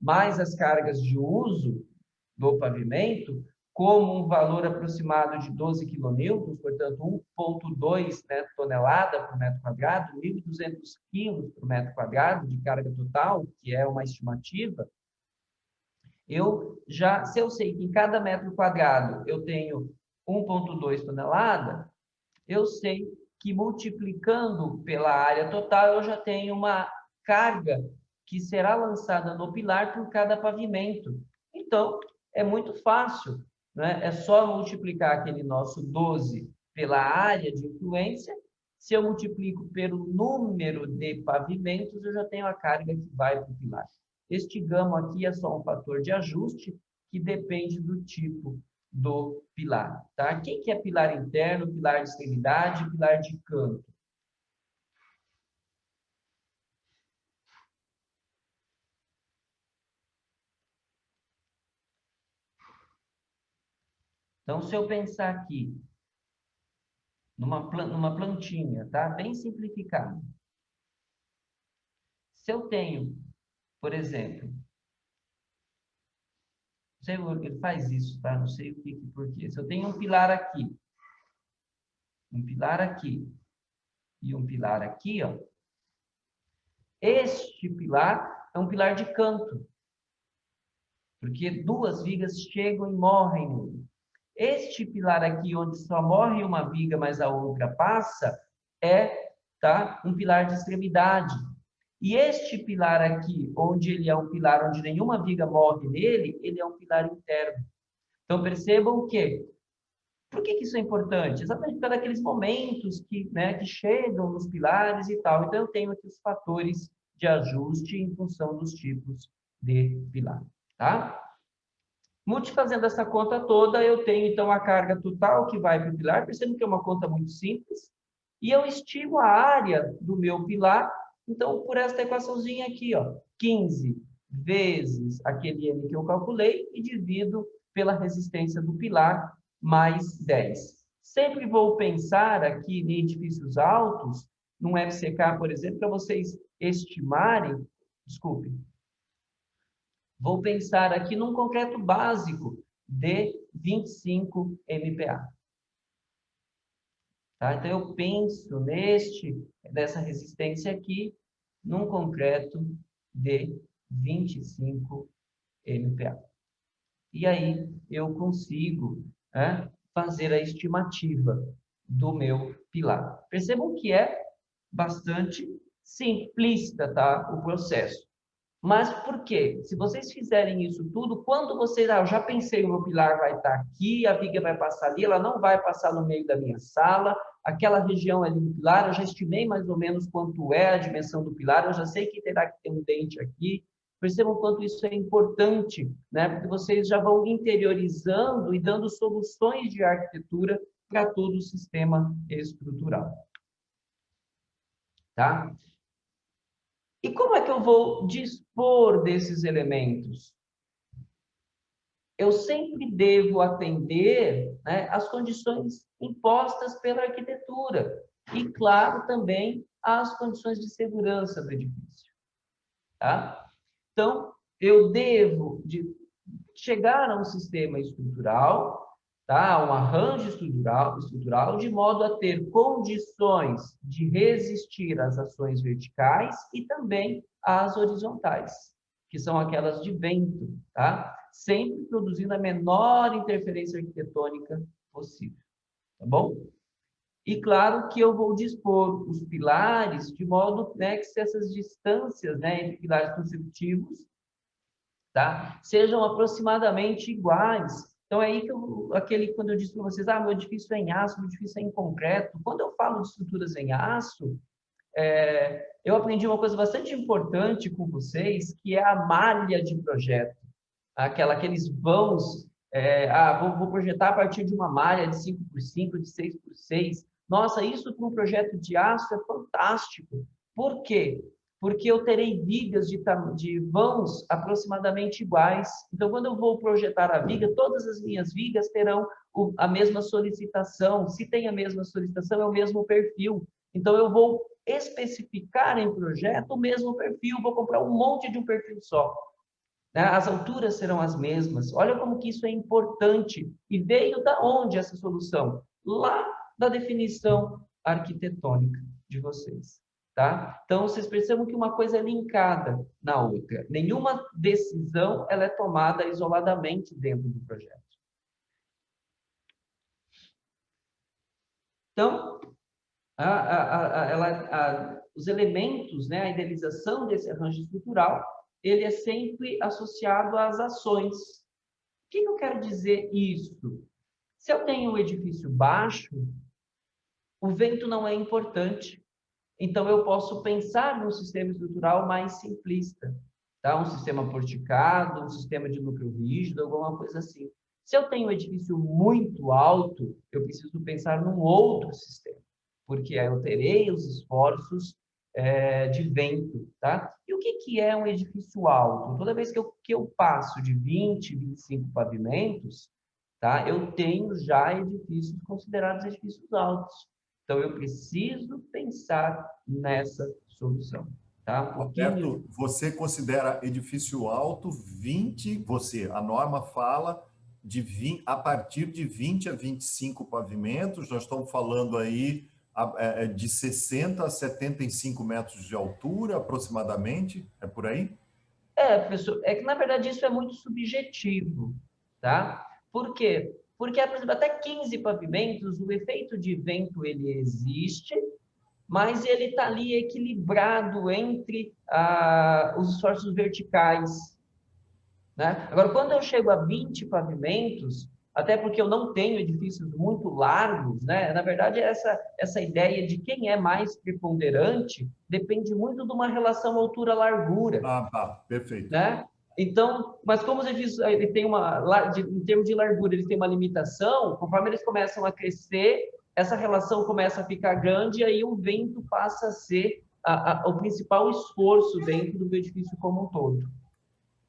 mais as cargas de uso do pavimento, como um valor aproximado de 12 kN, portanto, 1,2, né, tonelada por metro quadrado, 1.200 quilos por metro quadrado de carga total, que é uma estimativa, se eu sei que em cada metro quadrado eu tenho 1,2 tonelada, eu sei que multiplicando pela área total, eu já tenho uma carga que será lançada no pilar por cada pavimento. Então, é muito fácil, né? É só multiplicar aquele nosso 12 pela área de influência. Se eu multiplico pelo número de pavimentos, eu já tenho a carga que vai para o pilar. Este gamo aqui é só um fator de ajuste que depende do tipo do pilar, tá? O que é pilar interno, pilar de extremidade, pilar de canto? Então, se eu pensar aqui numa plantinha, tá? Bem simplificado. Se eu tenho, por exemplo, sei, ele faz isso, tá? Não sei o que, por quê. Se eu tenho um pilar aqui e um pilar aqui, ó, este pilar é um pilar de canto, porque duas vigas chegam e morrem nele. Este pilar aqui, onde só morre uma viga, mas a outra passa, tá? Um pilar de extremidade. E este pilar aqui, onde ele é um pilar onde nenhuma viga morre nele, ele é um pilar interno. Então, percebam que por que isso é importante? Exatamente por aqueles momentos que, né, que chegam nos pilares e tal. Então, eu tenho aqui os fatores de ajuste em função dos tipos de pilar, tá? Multifazendo essa conta toda, eu tenho, então, a carga total que vai para o pilar. Percebam que é uma conta muito simples. E eu estimo a área do meu pilar, então, por esta equaçãozinha aqui, ó, 15 vezes aquele M que eu calculei e divido pela resistência do pilar, mais 10. Sempre vou pensar aqui em edifícios altos, num FCK, por exemplo, para vocês estimarem, desculpe, vou pensar aqui num concreto básico de 25 MPa. Tá? Então, eu penso nessa resistência aqui, num concreto de 25 MPa. E aí, eu consigo, né, fazer a estimativa do meu pilar. Percebam que é bastante simplista, tá, o processo. Mas por quê? Se vocês fizerem isso tudo, quando vocês... eu já pensei, o meu pilar vai estar aqui, a viga vai passar ali, ela não vai passar no meio da minha sala, aquela região ali do pilar, eu já estimei mais ou menos quanto é a dimensão do pilar, eu já sei que terá que ter um dente aqui. Percebam quanto isso é importante, né? Porque vocês já vão interiorizando e dando soluções de arquitetura para todo o sistema estrutural. Tá? E como é que eu vou dispor desses elementos? Eu sempre devo atender, né, às condições impostas pela arquitetura e, claro, também às condições de segurança do edifício. Tá? Então, eu devo chegar a um sistema estrutural, tá? Um arranjo estrutural, de modo a ter condições de resistir às ações verticais e também às horizontais, que são aquelas de vento, tá? Sempre produzindo a menor interferência arquitetônica possível, tá bom? E claro que eu vou dispor os pilares de modo, né, que essas distâncias, né, entre pilares consecutivos, tá, sejam aproximadamente iguais. Então, é aí que quando eu disse para vocês, meu edifício é em aço, meu edifício é em concreto. Quando eu falo de estruturas em aço, eu aprendi uma coisa bastante importante com vocês, que é a malha de projeto. Aqueles vãos, vou projetar a partir de uma malha de 5x5, de 6x6. Nossa, isso para um projeto de aço é fantástico. Por quê? Porque eu terei vigas de vãos aproximadamente iguais. Então, quando eu vou projetar a viga, todas as minhas vigas terão a mesma solicitação. Se tem a mesma solicitação, é o mesmo perfil. Então, eu vou especificar em projeto o mesmo perfil, vou comprar um monte de um perfil só. As alturas serão as mesmas. Olha como que isso é importante. E veio da onde essa solução? Lá da definição arquitetônica de vocês. Tá? Então, vocês percebam que uma coisa é linkada na outra. Nenhuma decisão ela é tomada isoladamente dentro do projeto. Então, os elementos, né, a idealização desse arranjo estrutural, ele é sempre associado às ações. O que eu quero dizer isso? Se eu tenho um edifício baixo, o vento não é importante. Então, eu posso pensar num sistema estrutural mais simplista, tá? Um sistema porticado, um sistema de núcleo rígido, alguma coisa assim. Se eu tenho um edifício muito alto, eu preciso pensar num outro sistema, porque aí eu terei os esforços de vento, tá? E o que é um edifício alto? Toda vez que eu passo de 20, 25 pavimentos, tá? Eu tenho já edifícios considerados edifícios altos. Então, eu preciso pensar nessa solução. Tá? Roberto, você considera edifício alto 20, a norma fala de 20, a partir de 20 a 25 pavimentos, nós estamos falando aí de 60 a 75 metros de altura, aproximadamente, é por aí? Professor, é que na verdade isso é muito subjetivo, tá? Por quê? Porque, por exemplo, até 15 pavimentos, o efeito de vento ele existe, mas ele está ali equilibrado entre os esforços verticais, né? Agora, quando eu chego a 20 pavimentos, até porque eu não tenho edifícios muito largos, né? Na verdade, essa ideia de quem é mais preponderante depende muito de uma relação altura-largura, Ah, tá, perfeito. né? Então, mas como os edifícios ele tem em termos de largura, eles têm uma limitação, conforme eles começam a crescer, essa relação começa a ficar grande e aí o vento passa a ser o principal esforço dentro do edifício como um todo,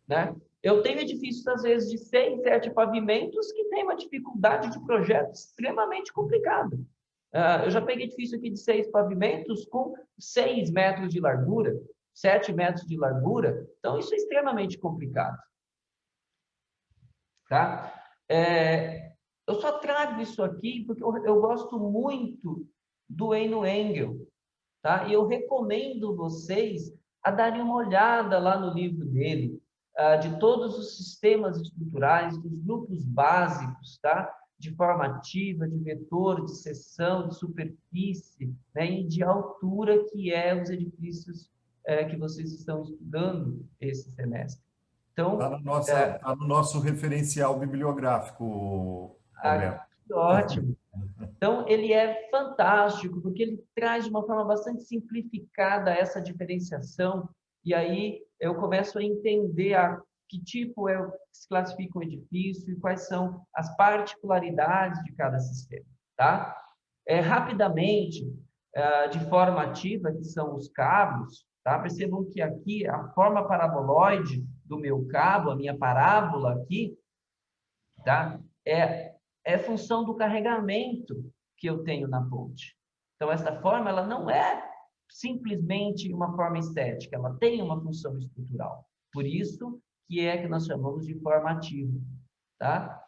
né? Eu tenho edifícios, às vezes, de 6, 7 pavimentos que têm uma dificuldade de projeto extremamente complicada. Eu já peguei edifício aqui de 6 pavimentos com 6 metros de largura, 7 metros de largura, então isso é extremamente complicado. Tá? Eu só trago isso aqui porque eu gosto muito do Eino Engel, tá? E eu recomendo vocês a darem uma olhada lá no livro dele, de todos os sistemas estruturais, dos grupos básicos, tá? De forma ativa, de vetor, de seção, de superfície, né? E de altura, que é os edifícios que vocês estão estudando esse semestre. Está Então, tá no nosso referencial bibliográfico, Roberto. que ótimo. Então, ele é fantástico, porque ele traz de uma forma bastante simplificada essa diferenciação, e aí eu começo a entender que tipo se classifica um edifício e quais são as particularidades de cada sistema, tá? Rapidamente, de forma ativa, que são os cabos, tá? Percebam que aqui a forma paraboloide do meu cabo, a minha parábola aqui, tá? É função do carregamento que eu tenho na ponte. Então, essa forma, ela não é simplesmente uma forma estética, ela tem uma função estrutural. Por isso que nós chamamos de forma ativa, tá?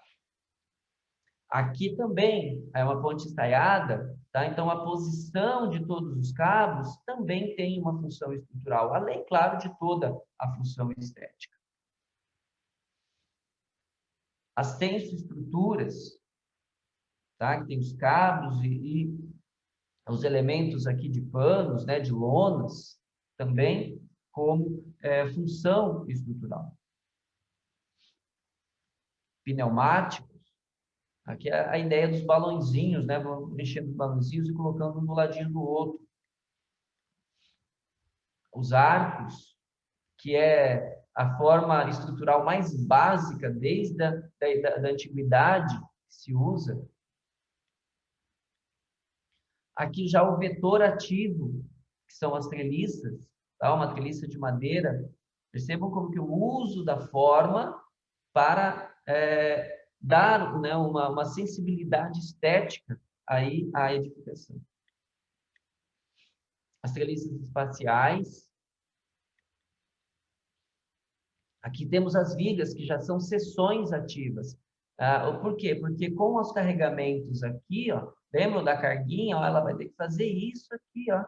Aqui também é uma ponte estaiada, tá? Então, a posição de todos os cabos também tem uma função estrutural, além, claro, de toda a função estética. As tensoestruturas, tá? Que tem os cabos e os elementos aqui de panos, né, de lonas, também como função estrutural. Pneumáticos, aqui é a ideia dos balãozinhos, né, vou mexendo os balãozinhos e colocando um do ladinho do outro. Os arcos, que é a forma estrutural mais básica desde da antiguidade que se usa. Aqui já o vetor ativo, que são as treliças, tá? Uma treliça de madeira. Percebam como que o uso da forma para dar, né, uma sensibilidade estética aí à edificação. As treliças espaciais. Aqui temos as vigas, que já são seções ativas. Por quê? Porque com os carregamentos aqui, ó, lembram da carguinha? Ó, ela vai ter que fazer isso aqui, ó.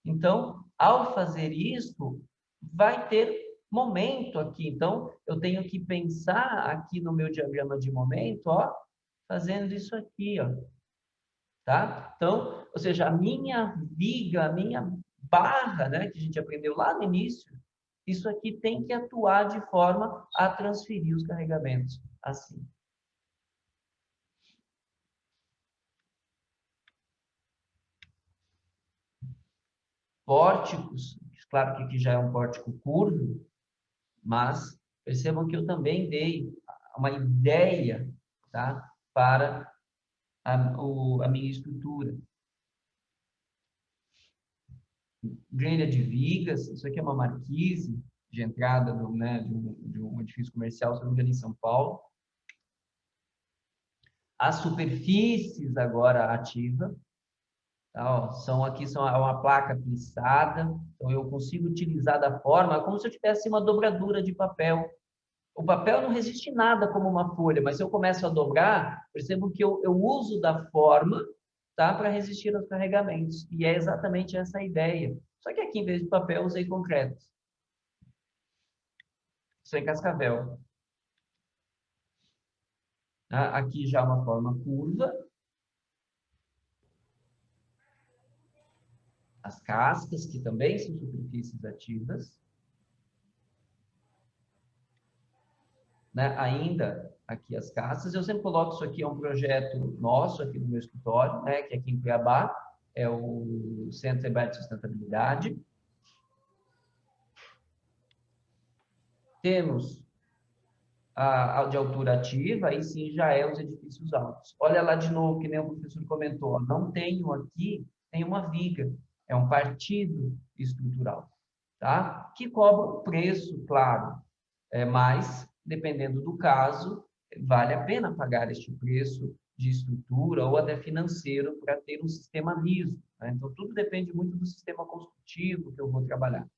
Então, ao fazer isso, vai ter momento aqui. Então, eu tenho que pensar aqui no meu diagrama de momento, ó, fazendo isso aqui, ó. Tá? Então, ou seja, a minha viga, a minha barra, né, que a gente aprendeu lá no início, isso aqui tem que atuar de forma a transferir os carregamentos assim. Pórticos, claro que aqui já é um pórtico curvo, mas percebam que eu também dei uma ideia, tá, para a minha estrutura. Grelha de vigas, isso aqui é uma marquise de entrada né, de um edifício comercial, se não me engano, em São Paulo. As superfícies agora ativas, tá, ó, são uma placa plissada, então eu consigo utilizar da forma como se eu tivesse uma dobradura de papel. O papel não resiste nada como uma folha, mas se eu começo a dobrar, percebo que eu uso da forma, tá, para resistir aos carregamentos. E é exatamente essa a ideia. Só que aqui, em vez de papel, eu usei concreto. Isso é em cascavel. Tá? Aqui já uma forma curva. as cascas, que também são superfícies ativas, né? Ainda aqui as cascas, eu sempre coloco isso aqui, é um projeto nosso aqui no meu escritório, né? Que é aqui em Cuiabá, é o Centro de Sustentabilidade. Temos a de altura ativa, aí sim já é os edifícios altos. Olha lá de novo, que nem o professor comentou, ó, não tenho aqui nenhuma viga, é um partido estrutural, tá? Que cobra um preço, claro, mas, dependendo do caso, vale a pena pagar este preço de estrutura ou até financeiro para ter um sistema liso, né? Então, tudo depende muito do sistema construtivo que eu vou trabalhar.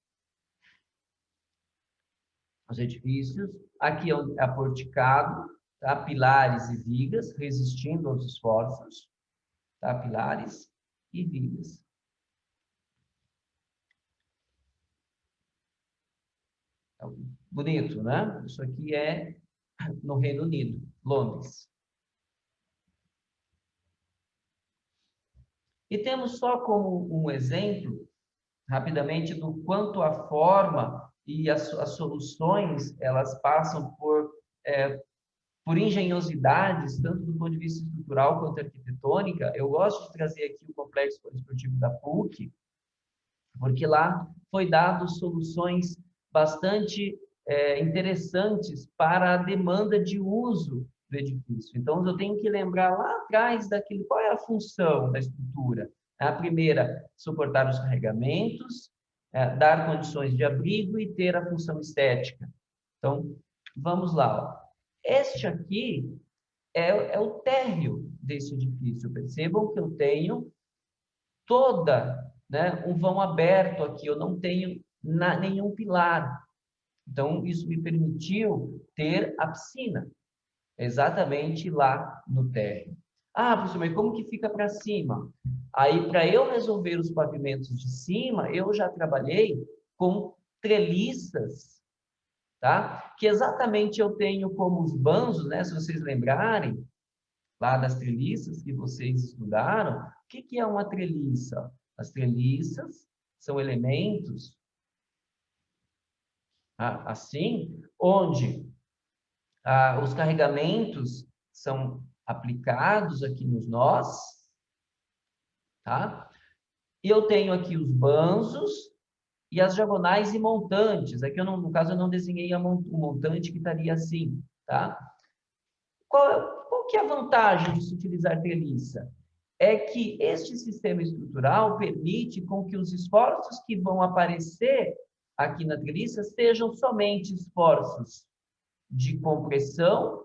Os edifícios, aqui é aporticado, tá? Pilares e vigas, resistindo aos esforços, tá? Pilares e vigas. Bonito, né? Isso aqui é no Reino Unido, Londres. E temos só como um exemplo, rapidamente, do quanto a forma e as soluções, elas passam por engenhosidades, tanto do ponto de vista estrutural quanto arquitetônica. Eu gosto de trazer aqui o Complexo Poliesportivo da PUC, porque lá foi dado soluções bastante interessantes para a demanda de uso do edifício. Então, eu tenho que lembrar lá atrás daquilo, qual é a função da estrutura. A primeira, suportar os carregamentos, dar condições de abrigo e ter a função estética. Então, vamos lá. Ó. Este aqui é o térreo desse edifício. Percebam que eu tenho um vão aberto aqui, eu não tenho nenhum pilar. Então, isso me permitiu ter a piscina, exatamente lá no térreo. Ah, professor, mas como que fica para cima? Aí, para eu resolver os pavimentos de cima, eu já trabalhei com treliças, tá? Que exatamente eu tenho como os banzos, né? Se vocês lembrarem, lá das treliças que vocês estudaram, o que é uma treliça? As treliças são elementos, assim, onde os carregamentos são aplicados aqui nos nós, tá? E eu tenho aqui os banzos e as diagonais e montantes. Aqui, no caso, eu não desenhei o montante que estaria assim, tá? Qual que é a vantagem de se utilizar treliça? É que este sistema estrutural permite com que os esforços que vão aparecer aqui na treliça sejam somente esforços de compressão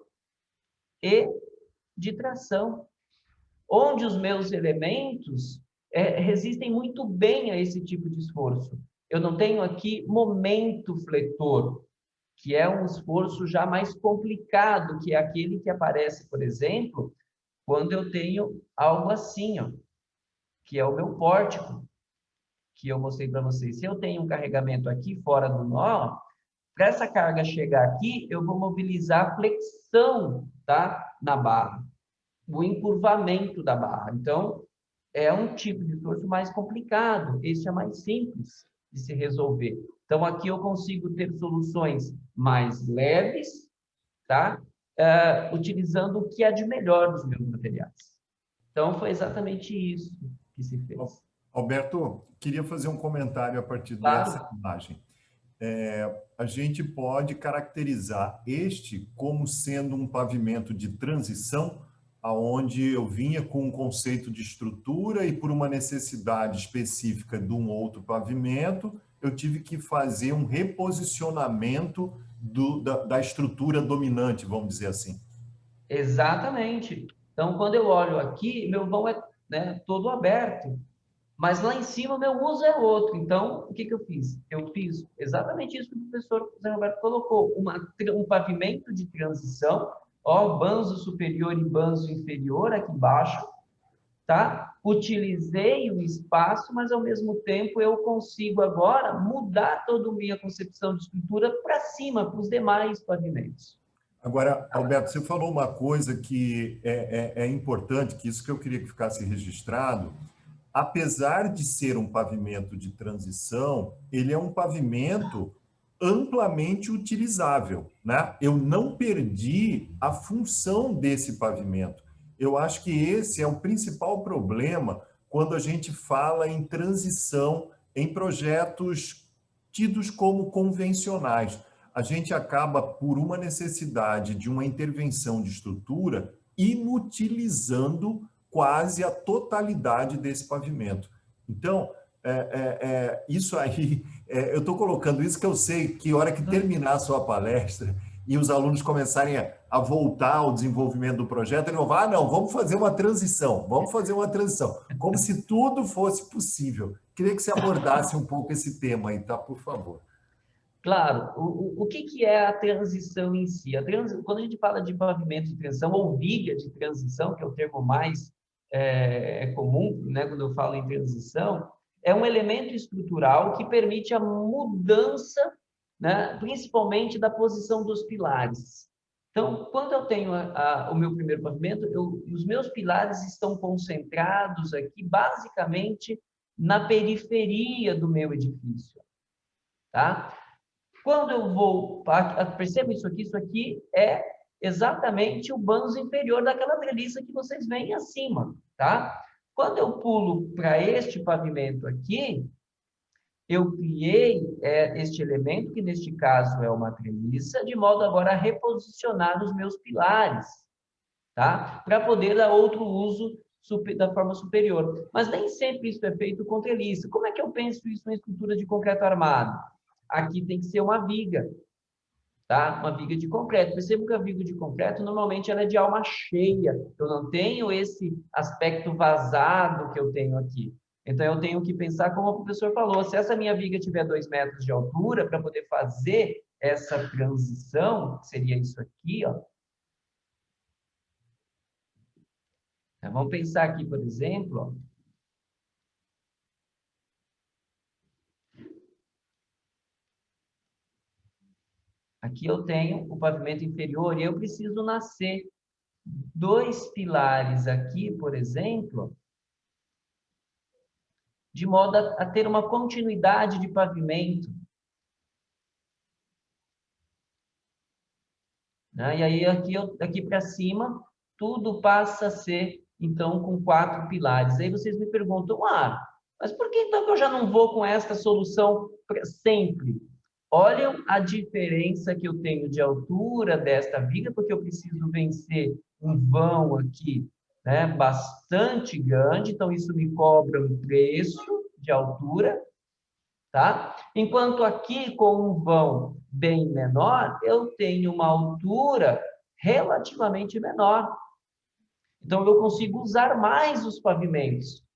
e de tração, onde os meus elementos resistem muito bem a esse tipo de esforço. Eu não tenho aqui momento fletor, que é um esforço já mais complicado, que é aquele que aparece, por exemplo, quando eu tenho algo assim, ó, que é o meu pórtico, que eu mostrei para vocês. Se eu tenho um carregamento aqui fora do nó, para essa carga chegar aqui, eu vou mobilizar a flexão, tá? Na barra, o encurvamento da barra. Então, é um tipo de esforço mais complicado. Esse é mais simples de se resolver. Então, aqui eu consigo ter soluções mais leves, tá? Utilizando o que é de melhor dos meus materiais. Então, foi exatamente isso que se fez. Alberto, queria fazer um comentário a partir dessa imagem. A gente pode caracterizar este como sendo um pavimento de transição, aonde eu vinha com um conceito de estrutura e por uma necessidade específica de um outro pavimento, eu tive que fazer um reposicionamento da estrutura dominante, vamos dizer assim. Exatamente. Então, quando eu olho aqui, meu vão é, né, todo aberto. Mas lá em cima, o meu uso é outro. Então, o que eu fiz? Eu fiz exatamente isso que o professor Zé Roberto colocou. Um pavimento de transição, ó, banzo superior e banzo inferior aqui embaixo, tá? Utilizei o espaço, mas ao mesmo tempo eu consigo agora mudar toda a minha concepção de estrutura para cima, para os demais pavimentos. Agora, Alberto, você falou uma coisa que é importante, que isso que eu queria que ficasse registrado. apesar de ser um pavimento de transição, ele é um pavimento amplamente utilizável, né? Eu não perdi a função desse pavimento. Eu acho que esse é o principal problema quando a gente fala em transição em projetos tidos como convencionais. A gente acaba, por uma necessidade de uma intervenção de estrutura, inutilizando quase a totalidade desse pavimento. Então, isso aí, eu estou colocando isso que eu sei que a hora que terminar a sua palestra e os alunos começarem a voltar ao desenvolvimento do projeto, eles vão falar, não, vamos fazer uma transição, como se tudo fosse possível. Queria que você abordasse um pouco esse tema aí, tá? Por favor. Claro, o que é a transição em si? Quando a gente fala de pavimento de transição ou viga de transição, que é o termo mais comum, né, quando eu falo em transição, é um elemento estrutural que permite a mudança, né, principalmente da posição dos pilares. Então, quando eu tenho o meu primeiro pavimento, os meus pilares estão concentrados aqui, basicamente, na periferia do meu edifício, tá? Quando eu vou, perceba isso aqui é exatamente o banzo inferior daquela treliça que vocês veem acima, tá? Quando eu pulo para este pavimento aqui, eu criei este elemento, que neste caso é uma treliça, de modo agora a reposicionar os meus pilares, tá? Para poder dar outro uso da forma superior. Mas nem sempre isso é feito com treliça. Como é que eu penso isso em estrutura de concreto armado? Aqui tem que ser uma viga, tá? Uma viga de concreto. Percebo que a viga de concreto, normalmente, ela é de alma cheia. Eu não tenho esse aspecto vazado que eu tenho aqui. Então, eu tenho que pensar, como o professor falou, se essa minha viga tiver 2 metros de altura, para poder fazer essa transição, que seria isso aqui, ó. Vamos pensar aqui, por exemplo, ó. Aqui eu tenho o pavimento inferior e eu preciso nascer 2 pilares aqui, por exemplo, de modo a ter uma continuidade de pavimento. Né? E aí, aqui para cima, tudo passa a ser, então, com 4 pilares. Aí vocês me perguntam, mas por que então que eu já não vou com esta solução sempre? Olhem a diferença que eu tenho de altura desta viga, porque eu preciso vencer um vão aqui, né, bastante grande, então isso me cobra um preço de altura, tá? Enquanto aqui, com um vão bem menor, eu tenho uma altura relativamente menor. Então, eu consigo usar mais os pavimentos.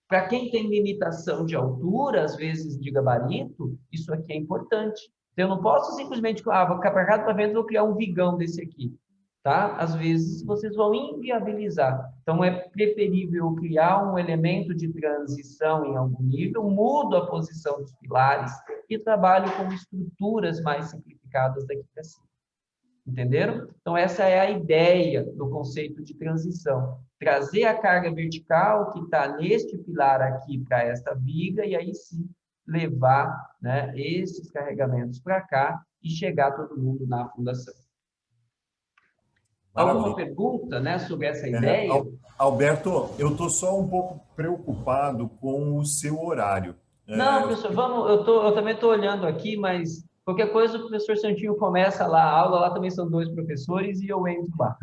Para quem tem limitação de altura, às vezes de gabarito, isso aqui é importante. Então, eu não posso simplesmente, vou ficar para cada pavimento, vou criar um vigão desse aqui. Tá? Às vezes, vocês vão inviabilizar. Então, é preferível criar um elemento de transição em algum nível, mudo a posição dos pilares e trabalho com estruturas mais simplificadas daqui para cima. Entenderam? Então, essa é a ideia do conceito de transição. Trazer a carga vertical que está neste pilar aqui para esta viga e aí sim levar, né, esses carregamentos para cá e chegar todo mundo na fundação. Maravilha. Alguma pergunta, né, sobre essa ideia? Alberto, eu estou só um pouco preocupado com o seu horário. Não, professor, eu também estou olhando aqui, mas qualquer coisa o professor Santinho começa lá a aula, lá também são 2 professores e eu entro lá.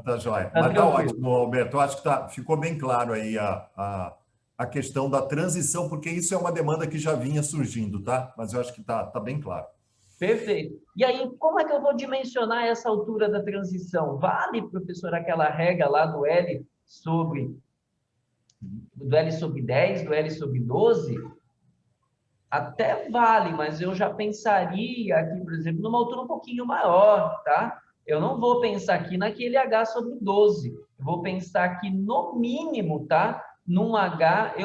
Tá joia. Tá Mas tá tranquilo. ótimo, Alberto. Eu acho que ficou bem claro aí a questão da transição, porque isso é uma demanda que já vinha surgindo, tá? Mas eu acho que tá bem claro. Perfeito. E aí, como é que eu vou dimensionar essa altura da transição? Vale, professor, aquela regra lá do L sobre 10, do L sobre 12? Até vale, mas eu já pensaria aqui, por exemplo, numa altura um pouquinho maior, tá? Eu não vou pensar aqui naquele H sobre 12. Eu vou pensar aqui no mínimo, tá? Num H,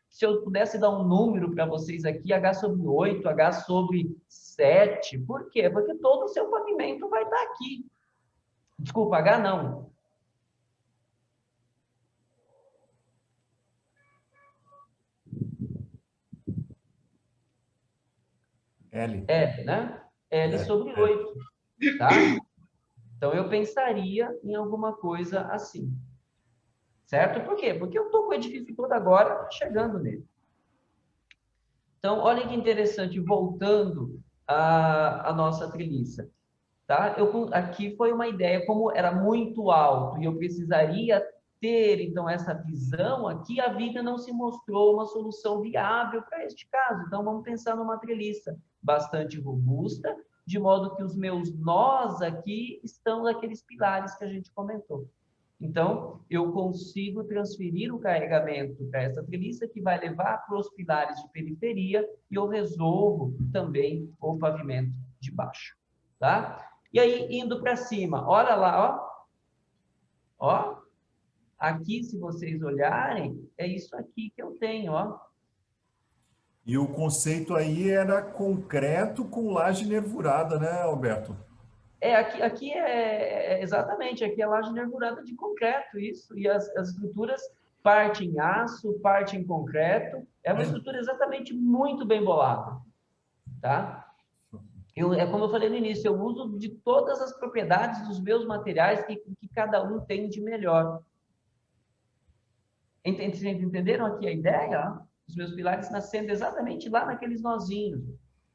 se eu pudesse dar um número para vocês aqui, H sobre 8, H sobre 7. Por quê? Porque todo o seu pavimento vai estar aqui. Desculpa, H não. L. L, né? L sobre 8, tá? Então, eu pensaria em alguma coisa assim. Certo? Por quê? Porque eu estou com o edifício todo agora chegando nele. Então, olha que interessante, voltando à nossa treliça. Tá? Aqui foi uma ideia, como era muito alto e eu precisaria ter, então, essa visão, aqui a viga não se mostrou uma solução viável para este caso. Então, vamos pensar numa treliça bastante robusta, de modo que os meus nós aqui estão naqueles pilares que a gente comentou. Então, eu consigo transferir o carregamento para essa treliça que vai levar para os pilares de periferia e eu resolvo também o pavimento de baixo, tá? E aí, indo para cima, olha lá, ó. Ó, aqui, se vocês olharem, é isso aqui que eu tenho, ó. E o conceito aí era concreto com laje nervurada, né, Alberto? Aqui exatamente, aqui é laje nervurada de concreto, isso. E as estruturas parte em aço, parte em concreto. É uma estrutura exatamente muito bem bolada, tá? É como eu falei no início, eu uso de todas as propriedades dos meus materiais que cada um tem de melhor. Entenderam aqui a ideia? Os meus pilares nascendo exatamente lá naqueles nozinhos.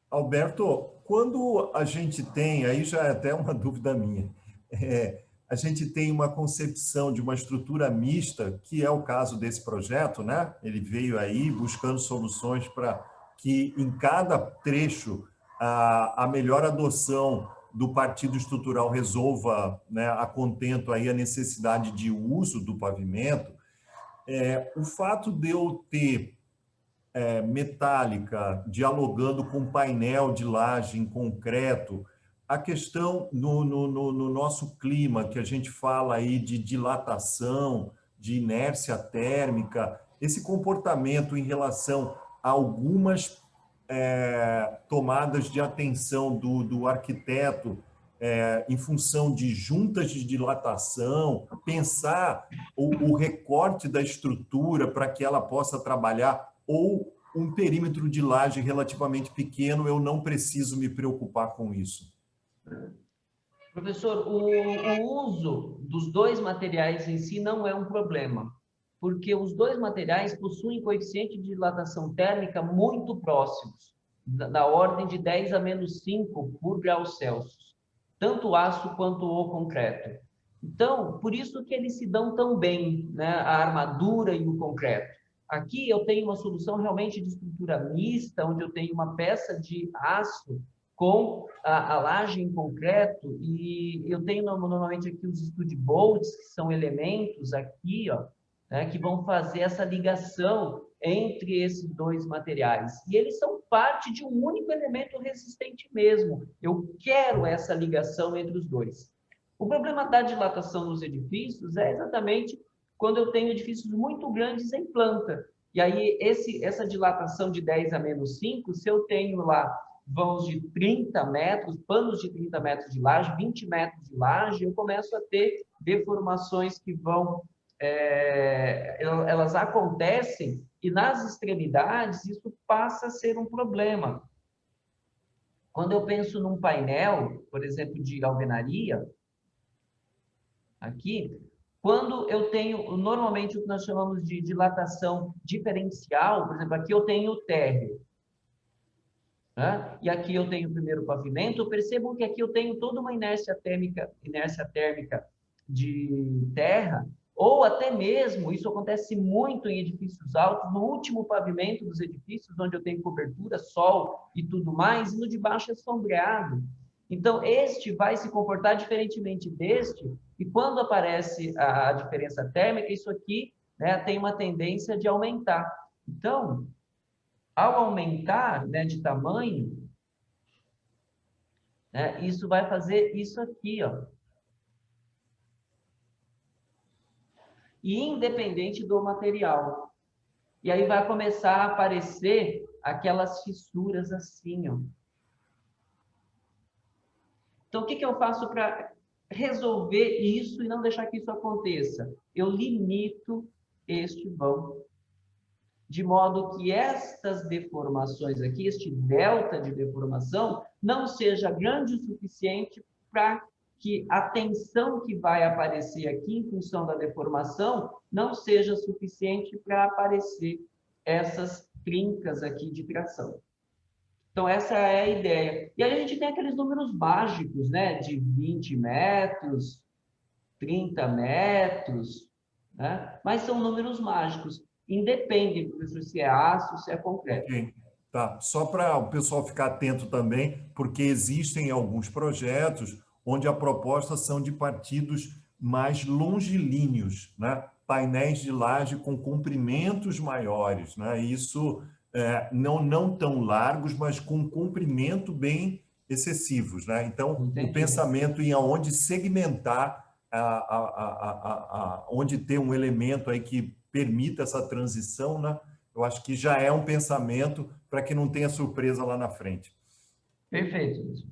Alberto, quando a gente tem, aí já é até uma dúvida minha, a gente tem uma concepção de uma estrutura mista, que é o caso desse projeto, né? Ele veio aí buscando soluções para que em cada trecho a melhor adoção do partido estrutural resolva, né, a contento aí a necessidade de uso do pavimento. O fato de eu ter metálica, dialogando com painel de laje em concreto, a questão no nosso clima, que a gente fala aí de dilatação, de inércia térmica, esse comportamento em relação a algumas tomadas de atenção do arquiteto em função de juntas de dilatação, pensar o recorte da estrutura para que ela possa trabalhar, ou um perímetro de laje relativamente pequeno, eu não preciso me preocupar com isso. Professor, o uso dos dois materiais em si não é um problema, porque os dois materiais possuem coeficiente de dilatação térmica muito próximos, na ordem de 10 a menos 5 por grau Celsius, tanto o aço quanto o concreto. Então, por isso que eles se dão tão bem, né, a armadura e o concreto. Aqui eu tenho uma solução realmente de estrutura mista, onde eu tenho uma peça de aço com a laje em concreto, e eu tenho normalmente aqui os stud bolts, que são elementos aqui, ó, né, que vão fazer essa ligação entre esses dois materiais. E eles são parte de um único elemento resistente mesmo. Eu quero essa ligação entre os dois. O problema da dilatação nos edifícios é exatamente quando eu tenho edifícios muito grandes em planta. E aí, essa dilatação de 10 a menos 5, se eu tenho lá vãos de 30 metros, panos de 30 metros de laje, 20 metros de laje, eu começo a ter deformações que vão... elas acontecem e nas extremidades isso passa a ser um problema. Quando eu penso num painel, por exemplo, de alvenaria, aqui, quando eu tenho, normalmente, o que nós chamamos de dilatação diferencial, por exemplo, aqui eu tenho o térreo, né? E aqui eu tenho o primeiro pavimento, percebam que aqui eu tenho toda uma inércia térmica de terra, ou até mesmo, isso acontece muito em edifícios altos, no último pavimento dos edifícios, onde eu tenho cobertura, sol e tudo mais, e no de baixo é sombreado. Então, este vai se comportar diferentemente deste, e quando aparece a diferença térmica, isso aqui, né, tem uma tendência de aumentar. Então, ao aumentar, né, de tamanho, né, isso vai fazer isso aqui, ó. E independente do material. E aí vai começar a aparecer aquelas fissuras assim, ó. Então, o que eu faço para resolver isso e não deixar que isso aconteça? Eu limito este vão. de modo que estas deformações aqui, este delta de deformação, não seja grande o suficiente para que a tensão que vai aparecer aqui em função da deformação não seja suficiente para aparecer essas trincas aqui de tração. Então, essa é a ideia. E aí a gente tem aqueles números mágicos, né? De 20 metros, 30 metros, né? Mas são números mágicos. Independe, professor, se é aço, se é concreto. Ok. Tá. Só para o pessoal ficar atento também, porque existem alguns projetos onde a proposta são de partidos mais longilíneos, né? Painéis de laje com comprimentos maiores, né? Isso não tão largos, mas com comprimento bem excessivos, né? Então, Entendi. o pensamento em aonde segmentar, onde ter um elemento aí que permita essa transição, né? Eu acho que já é um pensamento para que não tenha surpresa lá na frente. Perfeito.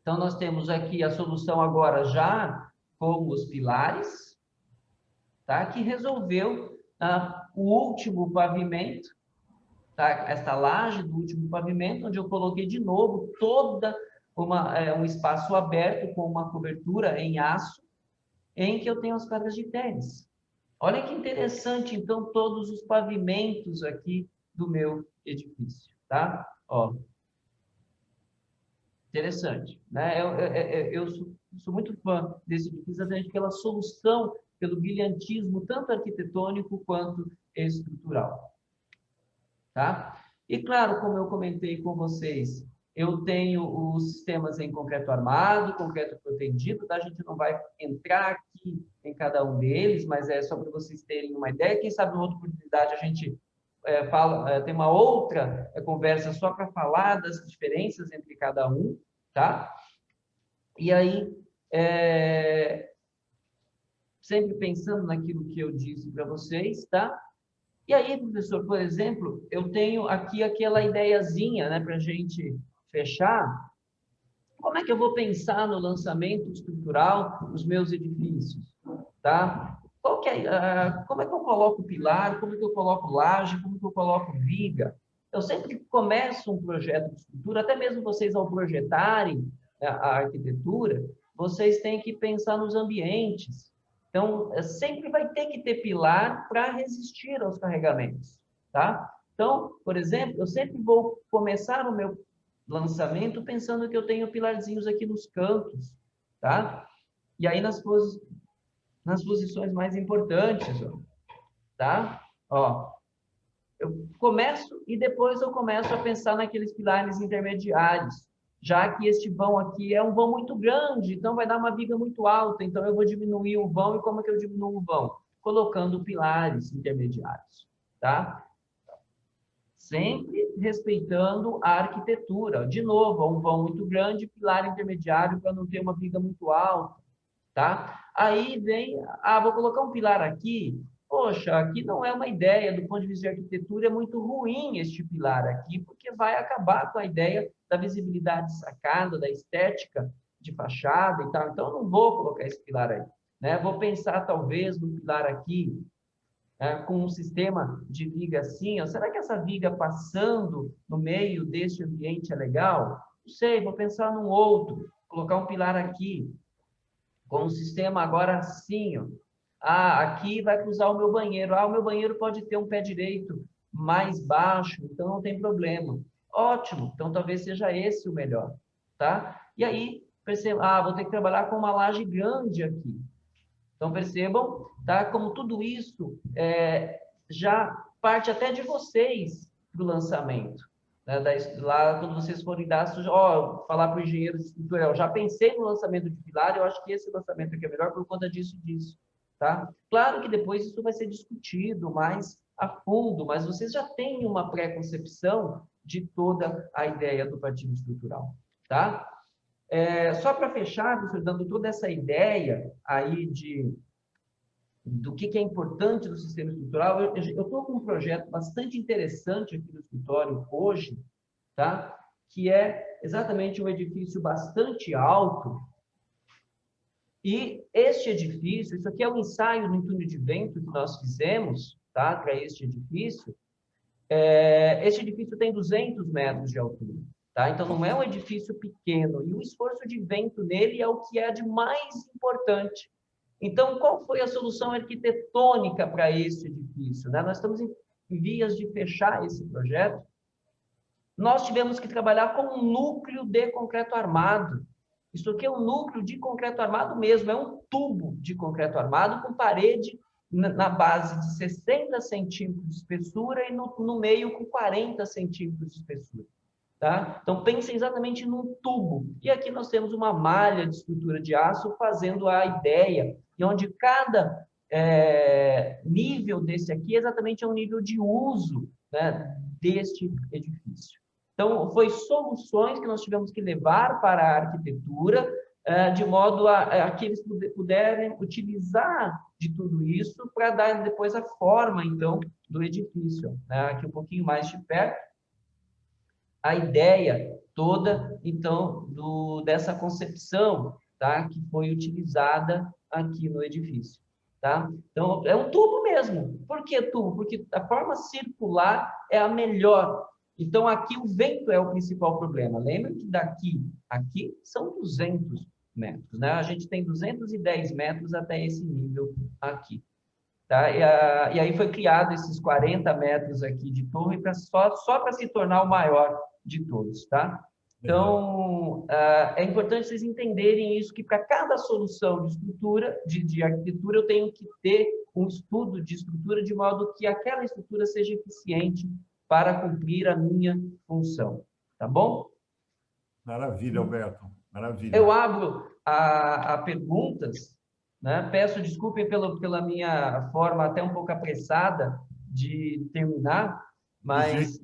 Então, nós temos aqui a solução agora já como os pilares, tá? Que resolveu o último pavimento, tá? Esta laje do último pavimento, onde eu coloquei de novo toda um espaço aberto com uma cobertura em aço, em que eu tenho as quadras de tênis. Olha que interessante, então, todos os pavimentos aqui do meu edifício, tá? Ó. Interessante, né? Eu sou muito fã desse edifício, exatamente pela solução, pelo brilhantismo, tanto arquitetônico quanto estrutural, tá? E, claro, como eu comentei com vocês, eu tenho os sistemas em concreto armado, concreto protendido, tá? A gente não vai entrar aqui em cada um deles, mas é só para vocês terem uma ideia. Quem sabe, numa outra oportunidade, a gente tem uma outra conversa só para falar das diferenças entre cada um, tá? E aí, sempre pensando naquilo que eu disse para vocês, tá? E aí, professor, por exemplo, eu tenho aqui aquela ideiazinha, né, para a gente fechar. Como é que eu vou pensar no lançamento estrutural dos meus edifícios, tá? Como é que eu coloco pilar, como é que eu coloco laje, como é que eu coloco viga? Eu sempre começo um projeto de estrutura, até mesmo vocês ao projetarem a arquitetura, vocês têm que pensar nos ambientes. Então, sempre vai ter que ter pilar para resistir aos carregamentos, tá? Então, por exemplo, eu sempre vou começar o meu lançamento pensando que eu tenho pilarzinhos aqui nos cantos, tá? E aí nas posições mais importantes, ó, tá? Ó, eu começo e depois eu começo a pensar naqueles pilares intermediários, já que este vão aqui é um vão muito grande, então vai dar uma viga muito alta, então eu vou diminuir o vão. E como é que eu diminuo o vão? Colocando pilares intermediários, tá? Sempre respeitando a arquitetura. De novo, um vão muito grande, pilar intermediário para não ter uma viga muito alta, tá? Aí vem, vou colocar um pilar aqui. Poxa, aqui não é uma ideia, do ponto de vista de arquitetura, é muito ruim este pilar aqui, porque vai acabar com a ideia da visibilidade sacada, da estética de fachada e tal. Então, eu não vou colocar esse pilar aí, né? Vou pensar, talvez, no pilar aqui, com um sistema de viga assim, ó. Será que essa viga passando no meio deste ambiente é legal? Não sei, vou pensar num outro, colocar um pilar aqui, com um sistema agora assim, ó. Aqui vai cruzar o meu banheiro. O meu banheiro pode ter um pé direito mais baixo, então não tem problema. Ótimo, então talvez seja esse o melhor, tá? E aí, perceba, vou ter que trabalhar com uma laje grande aqui. Então, percebam, tá? Como tudo isso já parte até de vocês para o lançamento. Né? Lá, quando vocês forem dar, falar para o engenheiro de estrutura, eu já pensei no lançamento de pilar, eu acho que esse lançamento aqui é melhor por conta disso e disso. Tá? Claro que depois isso vai ser discutido mais a fundo, mas vocês já têm uma pré-concepção de toda a ideia do partido estrutural. Tá? Só para fechar, professor, dando toda essa ideia aí do que é importante no sistema estrutural, eu estou com um projeto bastante interessante aqui no escritório hoje, tá? Que é exatamente um edifício bastante alto. E este edifício, isso aqui é um ensaio no túnel de vento que nós fizemos, tá, para este edifício, este edifício tem 200 metros de altura, tá? Então, não é um edifício pequeno, e o esforço de vento nele é o que é de mais importante. Então, qual foi a solução arquitetônica para esse edifício, né? Nós estamos em vias de fechar esse projeto. Nós tivemos que trabalhar com um núcleo de concreto armado. Isso aqui é um núcleo de concreto armado mesmo, é um tubo de concreto armado com parede na base de 60 centímetros de espessura e no meio com 40 centímetros de espessura. Tá? Então, pensem exatamente num tubo. E aqui nós temos uma malha de estrutura de aço fazendo a ideia, e onde cada nível desse aqui exatamente é um nível de uso, né, deste edifício. Então, foi soluções que nós tivemos que levar para a arquitetura, de modo a que eles puderem utilizar de tudo isso para dar depois a forma, então, do edifício. Aqui um pouquinho mais de perto, a ideia toda, então, dessa concepção, tá, que foi utilizada aqui no edifício. Tá? Então, é um tubo mesmo. Por que tubo? Porque a forma circular é a melhor. Então, aqui o vento é o principal problema. Lembra que aqui são 200 metros, né? A gente tem 210 metros até esse nível aqui. Tá? E aí foi criado esses 40 metros aqui de torre só para se tornar o maior de todos, tá? Então, é importante vocês entenderem isso, que para cada solução de estrutura, de arquitetura, eu tenho que ter um estudo de estrutura de modo que aquela estrutura seja eficiente para cumprir a minha função, tá bom? Maravilha, Alberto, maravilha. Eu abro a perguntas, né? Peço desculpem pela minha forma até um pouco apressada de terminar, mas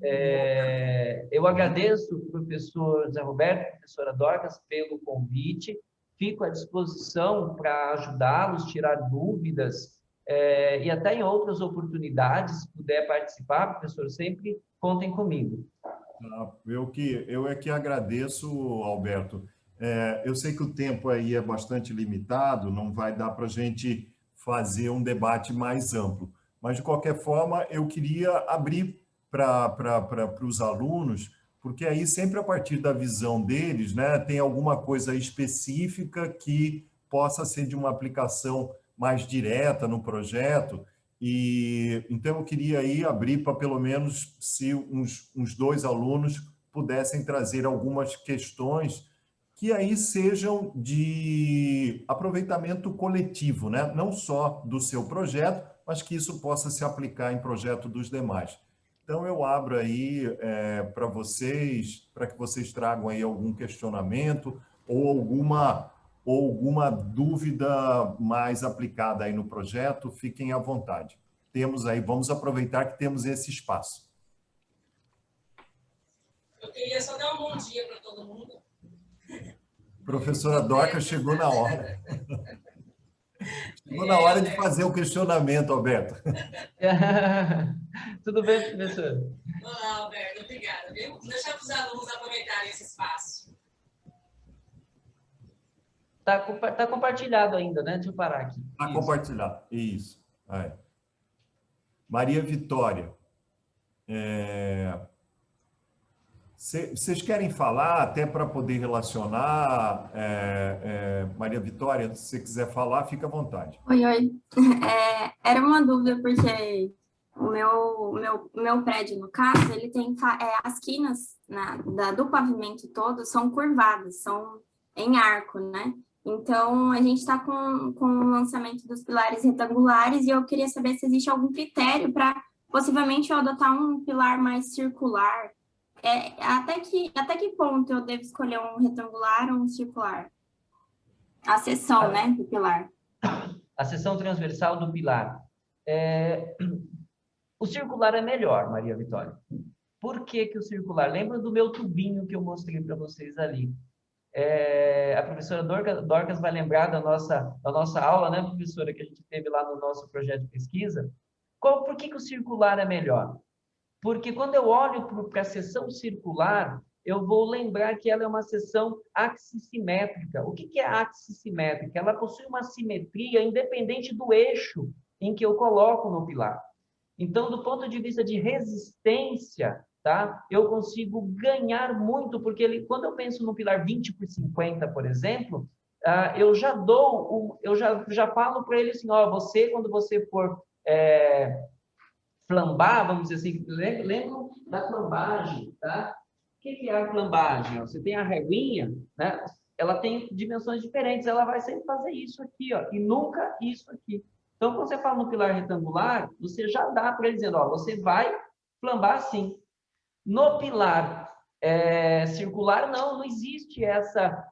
eu agradeço o professor Zé Roberto, professora Dorcas, pelo convite. Fico à disposição para ajudá-los, tirar dúvidas, e até em outras oportunidades, se puder participar, professor, sempre contem comigo. Eu é que agradeço, Alberto. Eu sei que o tempo aí é bastante limitado, não vai dar para a gente fazer um debate mais amplo, mas, de qualquer forma, eu queria abrir para os alunos, porque aí sempre a partir da visão deles, né, tem alguma coisa específica que possa ser de uma aplicação mais direta no projeto. E então eu queria aí abrir para pelo menos se uns 2 alunos pudessem trazer algumas questões que aí sejam de aproveitamento coletivo, né? Não só do seu projeto, mas que isso possa se aplicar em projeto dos demais. Então, eu abro aí para vocês, para que vocês tragam aí algum questionamento ou alguma dúvida mais aplicada aí no projeto, fiquem à vontade. Temos aí, vamos aproveitar que temos esse espaço. Eu queria só dar um bom dia para todo mundo. Professora Dorcas chegou na hora. Chegou na hora de fazer o questionamento, Alberto. Tudo bem, professor? Olá, Alberto, obrigada. Viu? Deixa os alunos aproveitarem esse espaço. Tá compartilhado ainda, né? Deixa eu parar aqui. Está compartilhado, isso. Maria Vitória. Vocês querem falar, até para poder relacionar? Maria Vitória, se você quiser falar, fica à vontade. Oi. Era uma dúvida, porque o meu prédio, no caso, ele tem as quinas do pavimento todo são curvadas, são em arco, né? Então, a gente está com o lançamento dos pilares retangulares e eu queria saber se existe algum critério para, possivelmente, eu adotar um pilar mais circular. Até que ponto eu devo escolher um retangular ou um circular? A seção, né, do pilar. A seção transversal do pilar. O circular é melhor, Maria Vitória. Por que o circular? Lembra do meu tubinho que eu mostrei para vocês ali? A professora Dorcas vai lembrar da nossa aula, né, professora, que a gente teve lá no nosso projeto de pesquisa. Por que o circular é melhor? Porque quando eu olho para a seção circular, eu vou lembrar que ela é uma seção axissimétrica. O que é axissimétrica? Ela possui uma simetria independente do eixo em que eu coloco no pilar. Então, do ponto de vista de resistência, tá? Eu consigo ganhar muito, porque quando eu penso no pilar 20/50, por exemplo, eu já falo para ele assim, ó, quando você for flambar, vamos dizer assim, lembra da flambagem, tá? O que é a flambagem? Você tem a reguinha, né? Ela tem dimensões diferentes, ela vai sempre fazer isso aqui, ó, e nunca isso aqui. Então, quando você fala no pilar retangular, você já dá para ele dizendo, ó, você vai flambar assim. No pilar circular, não existe essa...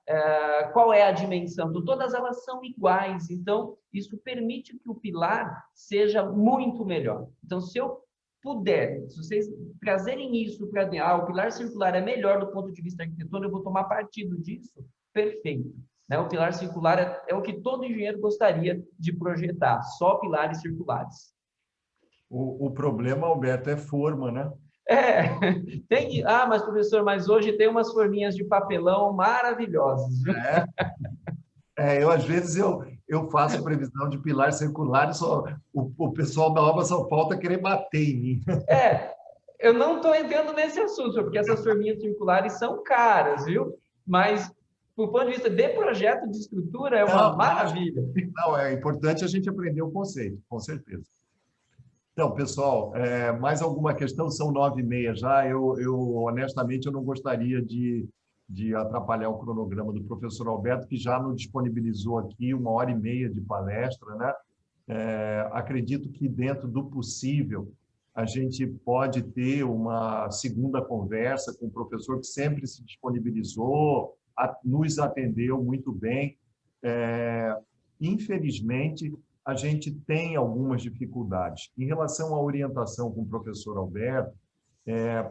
qual é a dimensão? Então, todas elas são iguais. Então, isso permite que o pilar seja muito melhor. Então, se eu puder, se vocês trazerem isso para dentro, o pilar circular é melhor do ponto de vista arquitetônico, eu vou tomar partido disso, perfeito. Né? O pilar circular é o que todo engenheiro gostaria de projetar, só pilares circulares. O problema, Alberto, é forma, né? Mas professor, mas hoje tem umas forminhas de papelão maravilhosas. Viu? Eu às vezes eu faço previsão de pilar circular e o pessoal da obra só falta querer bater em mim. Eu não estou entrando nesse assunto, porque essas forminhas circulares são caras, viu? Mas, do ponto de vista de projeto de estrutura, é uma maravilha. Não, é importante a gente aprender o conceito, com certeza. Então, pessoal, mais alguma questão? São 9h30 já. Honestamente, eu não gostaria de atrapalhar o cronograma do professor Alberto, que já nos disponibilizou aqui 1h30 de palestra, né? Acredito que, dentro do possível, a gente pode ter uma segunda conversa com o professor, que sempre se disponibilizou, nos atendeu muito bem. Infelizmente, a gente tem algumas dificuldades. Em relação à orientação com o professor Alberto,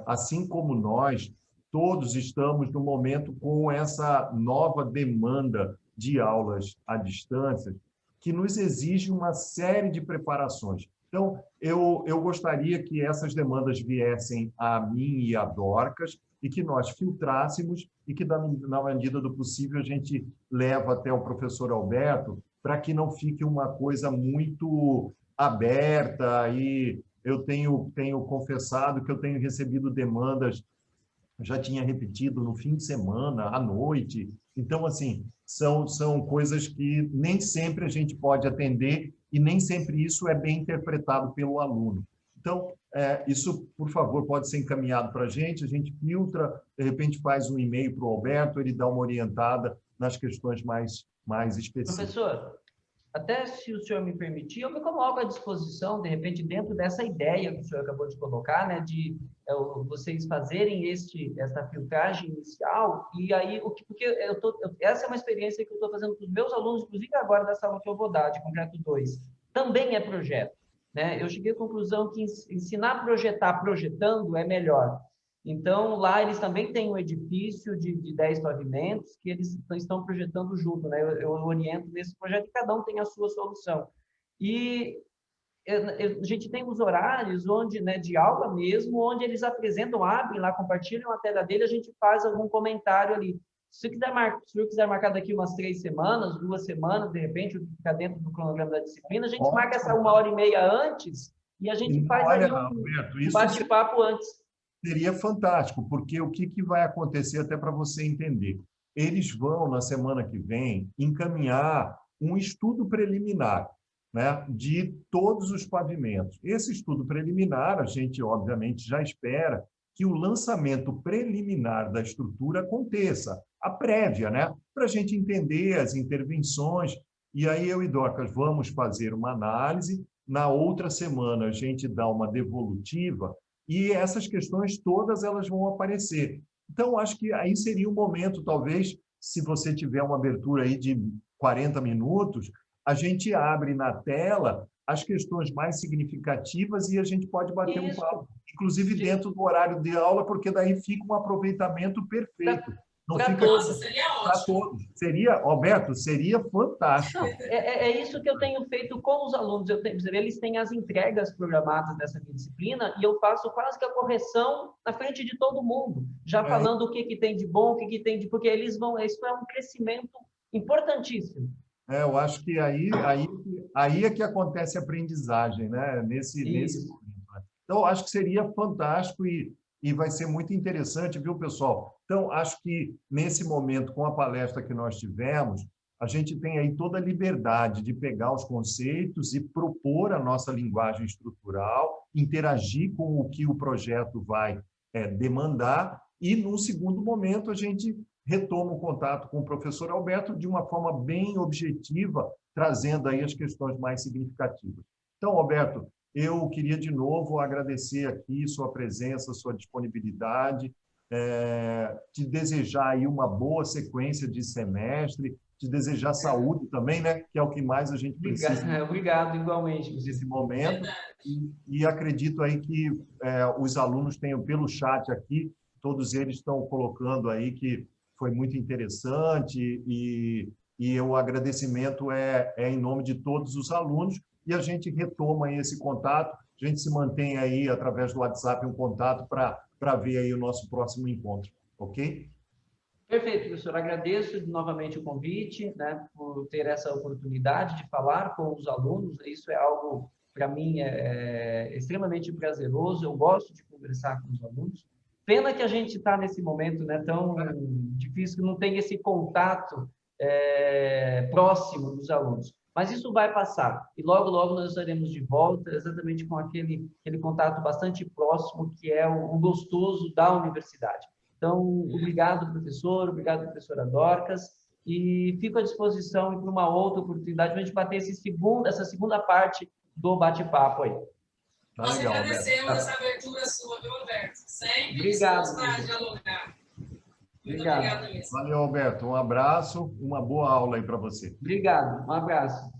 assim como nós, todos estamos no momento com essa nova demanda de aulas à distância, que nos exige uma série de preparações. Então, eu gostaria que essas demandas viessem a mim e a Dorcas, e que nós filtrássemos, e que, na medida do possível, a gente leva até o professor Alberto, para que não fique uma coisa muito aberta. E eu tenho confessado que eu tenho recebido demandas, já tinha repetido no fim de semana, à noite. Então, assim, são coisas que nem sempre a gente pode atender e nem sempre isso é bem interpretado pelo aluno. Então, isso, por favor, pode ser encaminhado para a gente filtra, de repente faz um e-mail para o Alberto, ele dá uma orientada nas questões mais específicas. Professor, até se o senhor me permitir, eu me coloco à disposição, de repente, dentro dessa ideia que o senhor acabou de colocar, né, de vocês fazerem essa filtragem inicial, e aí, porque essa é uma experiência que eu estou fazendo com os meus alunos, inclusive agora dessa aula que eu vou dar, de Concreto 2, também é projeto. Né? Eu cheguei à conclusão que ensinar a projetar projetando é melhor. Então, lá eles também têm um edifício de 10 pavimentos que eles estão projetando junto. Né? Eu oriento nesse projeto e cada um tem a sua solução. E a gente tem os horários onde, né, de aula mesmo, onde eles apresentam, abrem lá, compartilham a tela dele, a gente faz algum comentário ali. Se o senhor quiser marcar daqui umas 3 semanas, 2 semanas, de repente, ficar dentro do cronograma da disciplina, a gente marca essa 1h30 antes e a gente faz aí um bate-papo antes. Seria fantástico, porque o que vai acontecer, até para você entender? Eles vão, na semana que vem, encaminhar um estudo preliminar, né, de todos os pavimentos. Esse estudo preliminar, a gente, obviamente, já espera que o lançamento preliminar da estrutura aconteça, a prévia, né? Para a gente entender as intervenções. E aí eu e Dorcas vamos fazer uma análise, na outra semana a gente dá uma devolutiva e essas questões todas elas vão aparecer. Então, acho que aí seria o momento, talvez, se você tiver uma abertura aí de 40 minutos, a gente abre na tela as questões mais significativas e a gente pode bater um papo, inclusive dentro do horário de aula, porque daí fica um aproveitamento perfeito. Para todos, seria ótimo. Seria, Alberto, seria fantástico. É isso que eu tenho feito com os alunos. Eles têm as entregas programadas dessa minha disciplina e eu faço quase que a correção na frente de todo mundo, já falando o que tem de bom, o que tem de... Porque eles vão... Isso é um crescimento importantíssimo. Eu acho que aí é que acontece a aprendizagem, né? Nesse momento, Então, acho que seria fantástico e vai ser muito interessante, viu, pessoal? Então, acho que nesse momento, com a palestra que nós tivemos, a gente tem aí toda a liberdade de pegar os conceitos e propor a nossa linguagem estrutural, interagir com o que o projeto vai demandar, e, num segundo momento, a gente retoma o contato com o professor Alberto de uma forma bem objetiva, trazendo aí as questões mais significativas. Então, Alberto, eu queria de novo agradecer aqui sua presença, sua disponibilidade, te desejar aí uma boa sequência de semestre, te desejar saúde também, né? Que é o que mais a gente precisa. Obrigado, igualmente. Nesse momento. E acredito aí que os alunos tenham, pelo chat aqui, todos eles estão colocando aí que foi muito interessante e o agradecimento é em nome de todos os alunos, e a gente retoma aí esse contato, a gente se mantém aí através do WhatsApp um contato para ver aí o nosso próximo encontro, ok? Perfeito, professor. Agradeço novamente o convite, né, por ter essa oportunidade de falar com os alunos. Isso é algo, para mim, extremamente prazeroso. Eu gosto de conversar com os alunos. Pena que a gente está nesse momento, né, tão difícil, que não tem esse contato próximo dos alunos. Mas isso vai passar. E logo, logo nós estaremos de volta, exatamente com aquele contato bastante próximo, que é o gostoso da universidade. Então, obrigado, professor, obrigado, professora Dorcas, e fico à disposição para uma outra oportunidade para a gente bater essa segunda parte do bate-papo aí. Nós agradecemos essa abertura sua, viu, Alberto? Sempre obrigado para dialogar. Muito obrigado mesmo. Valeu, Alberto. Um abraço, uma boa aula aí para você. Obrigado, um abraço.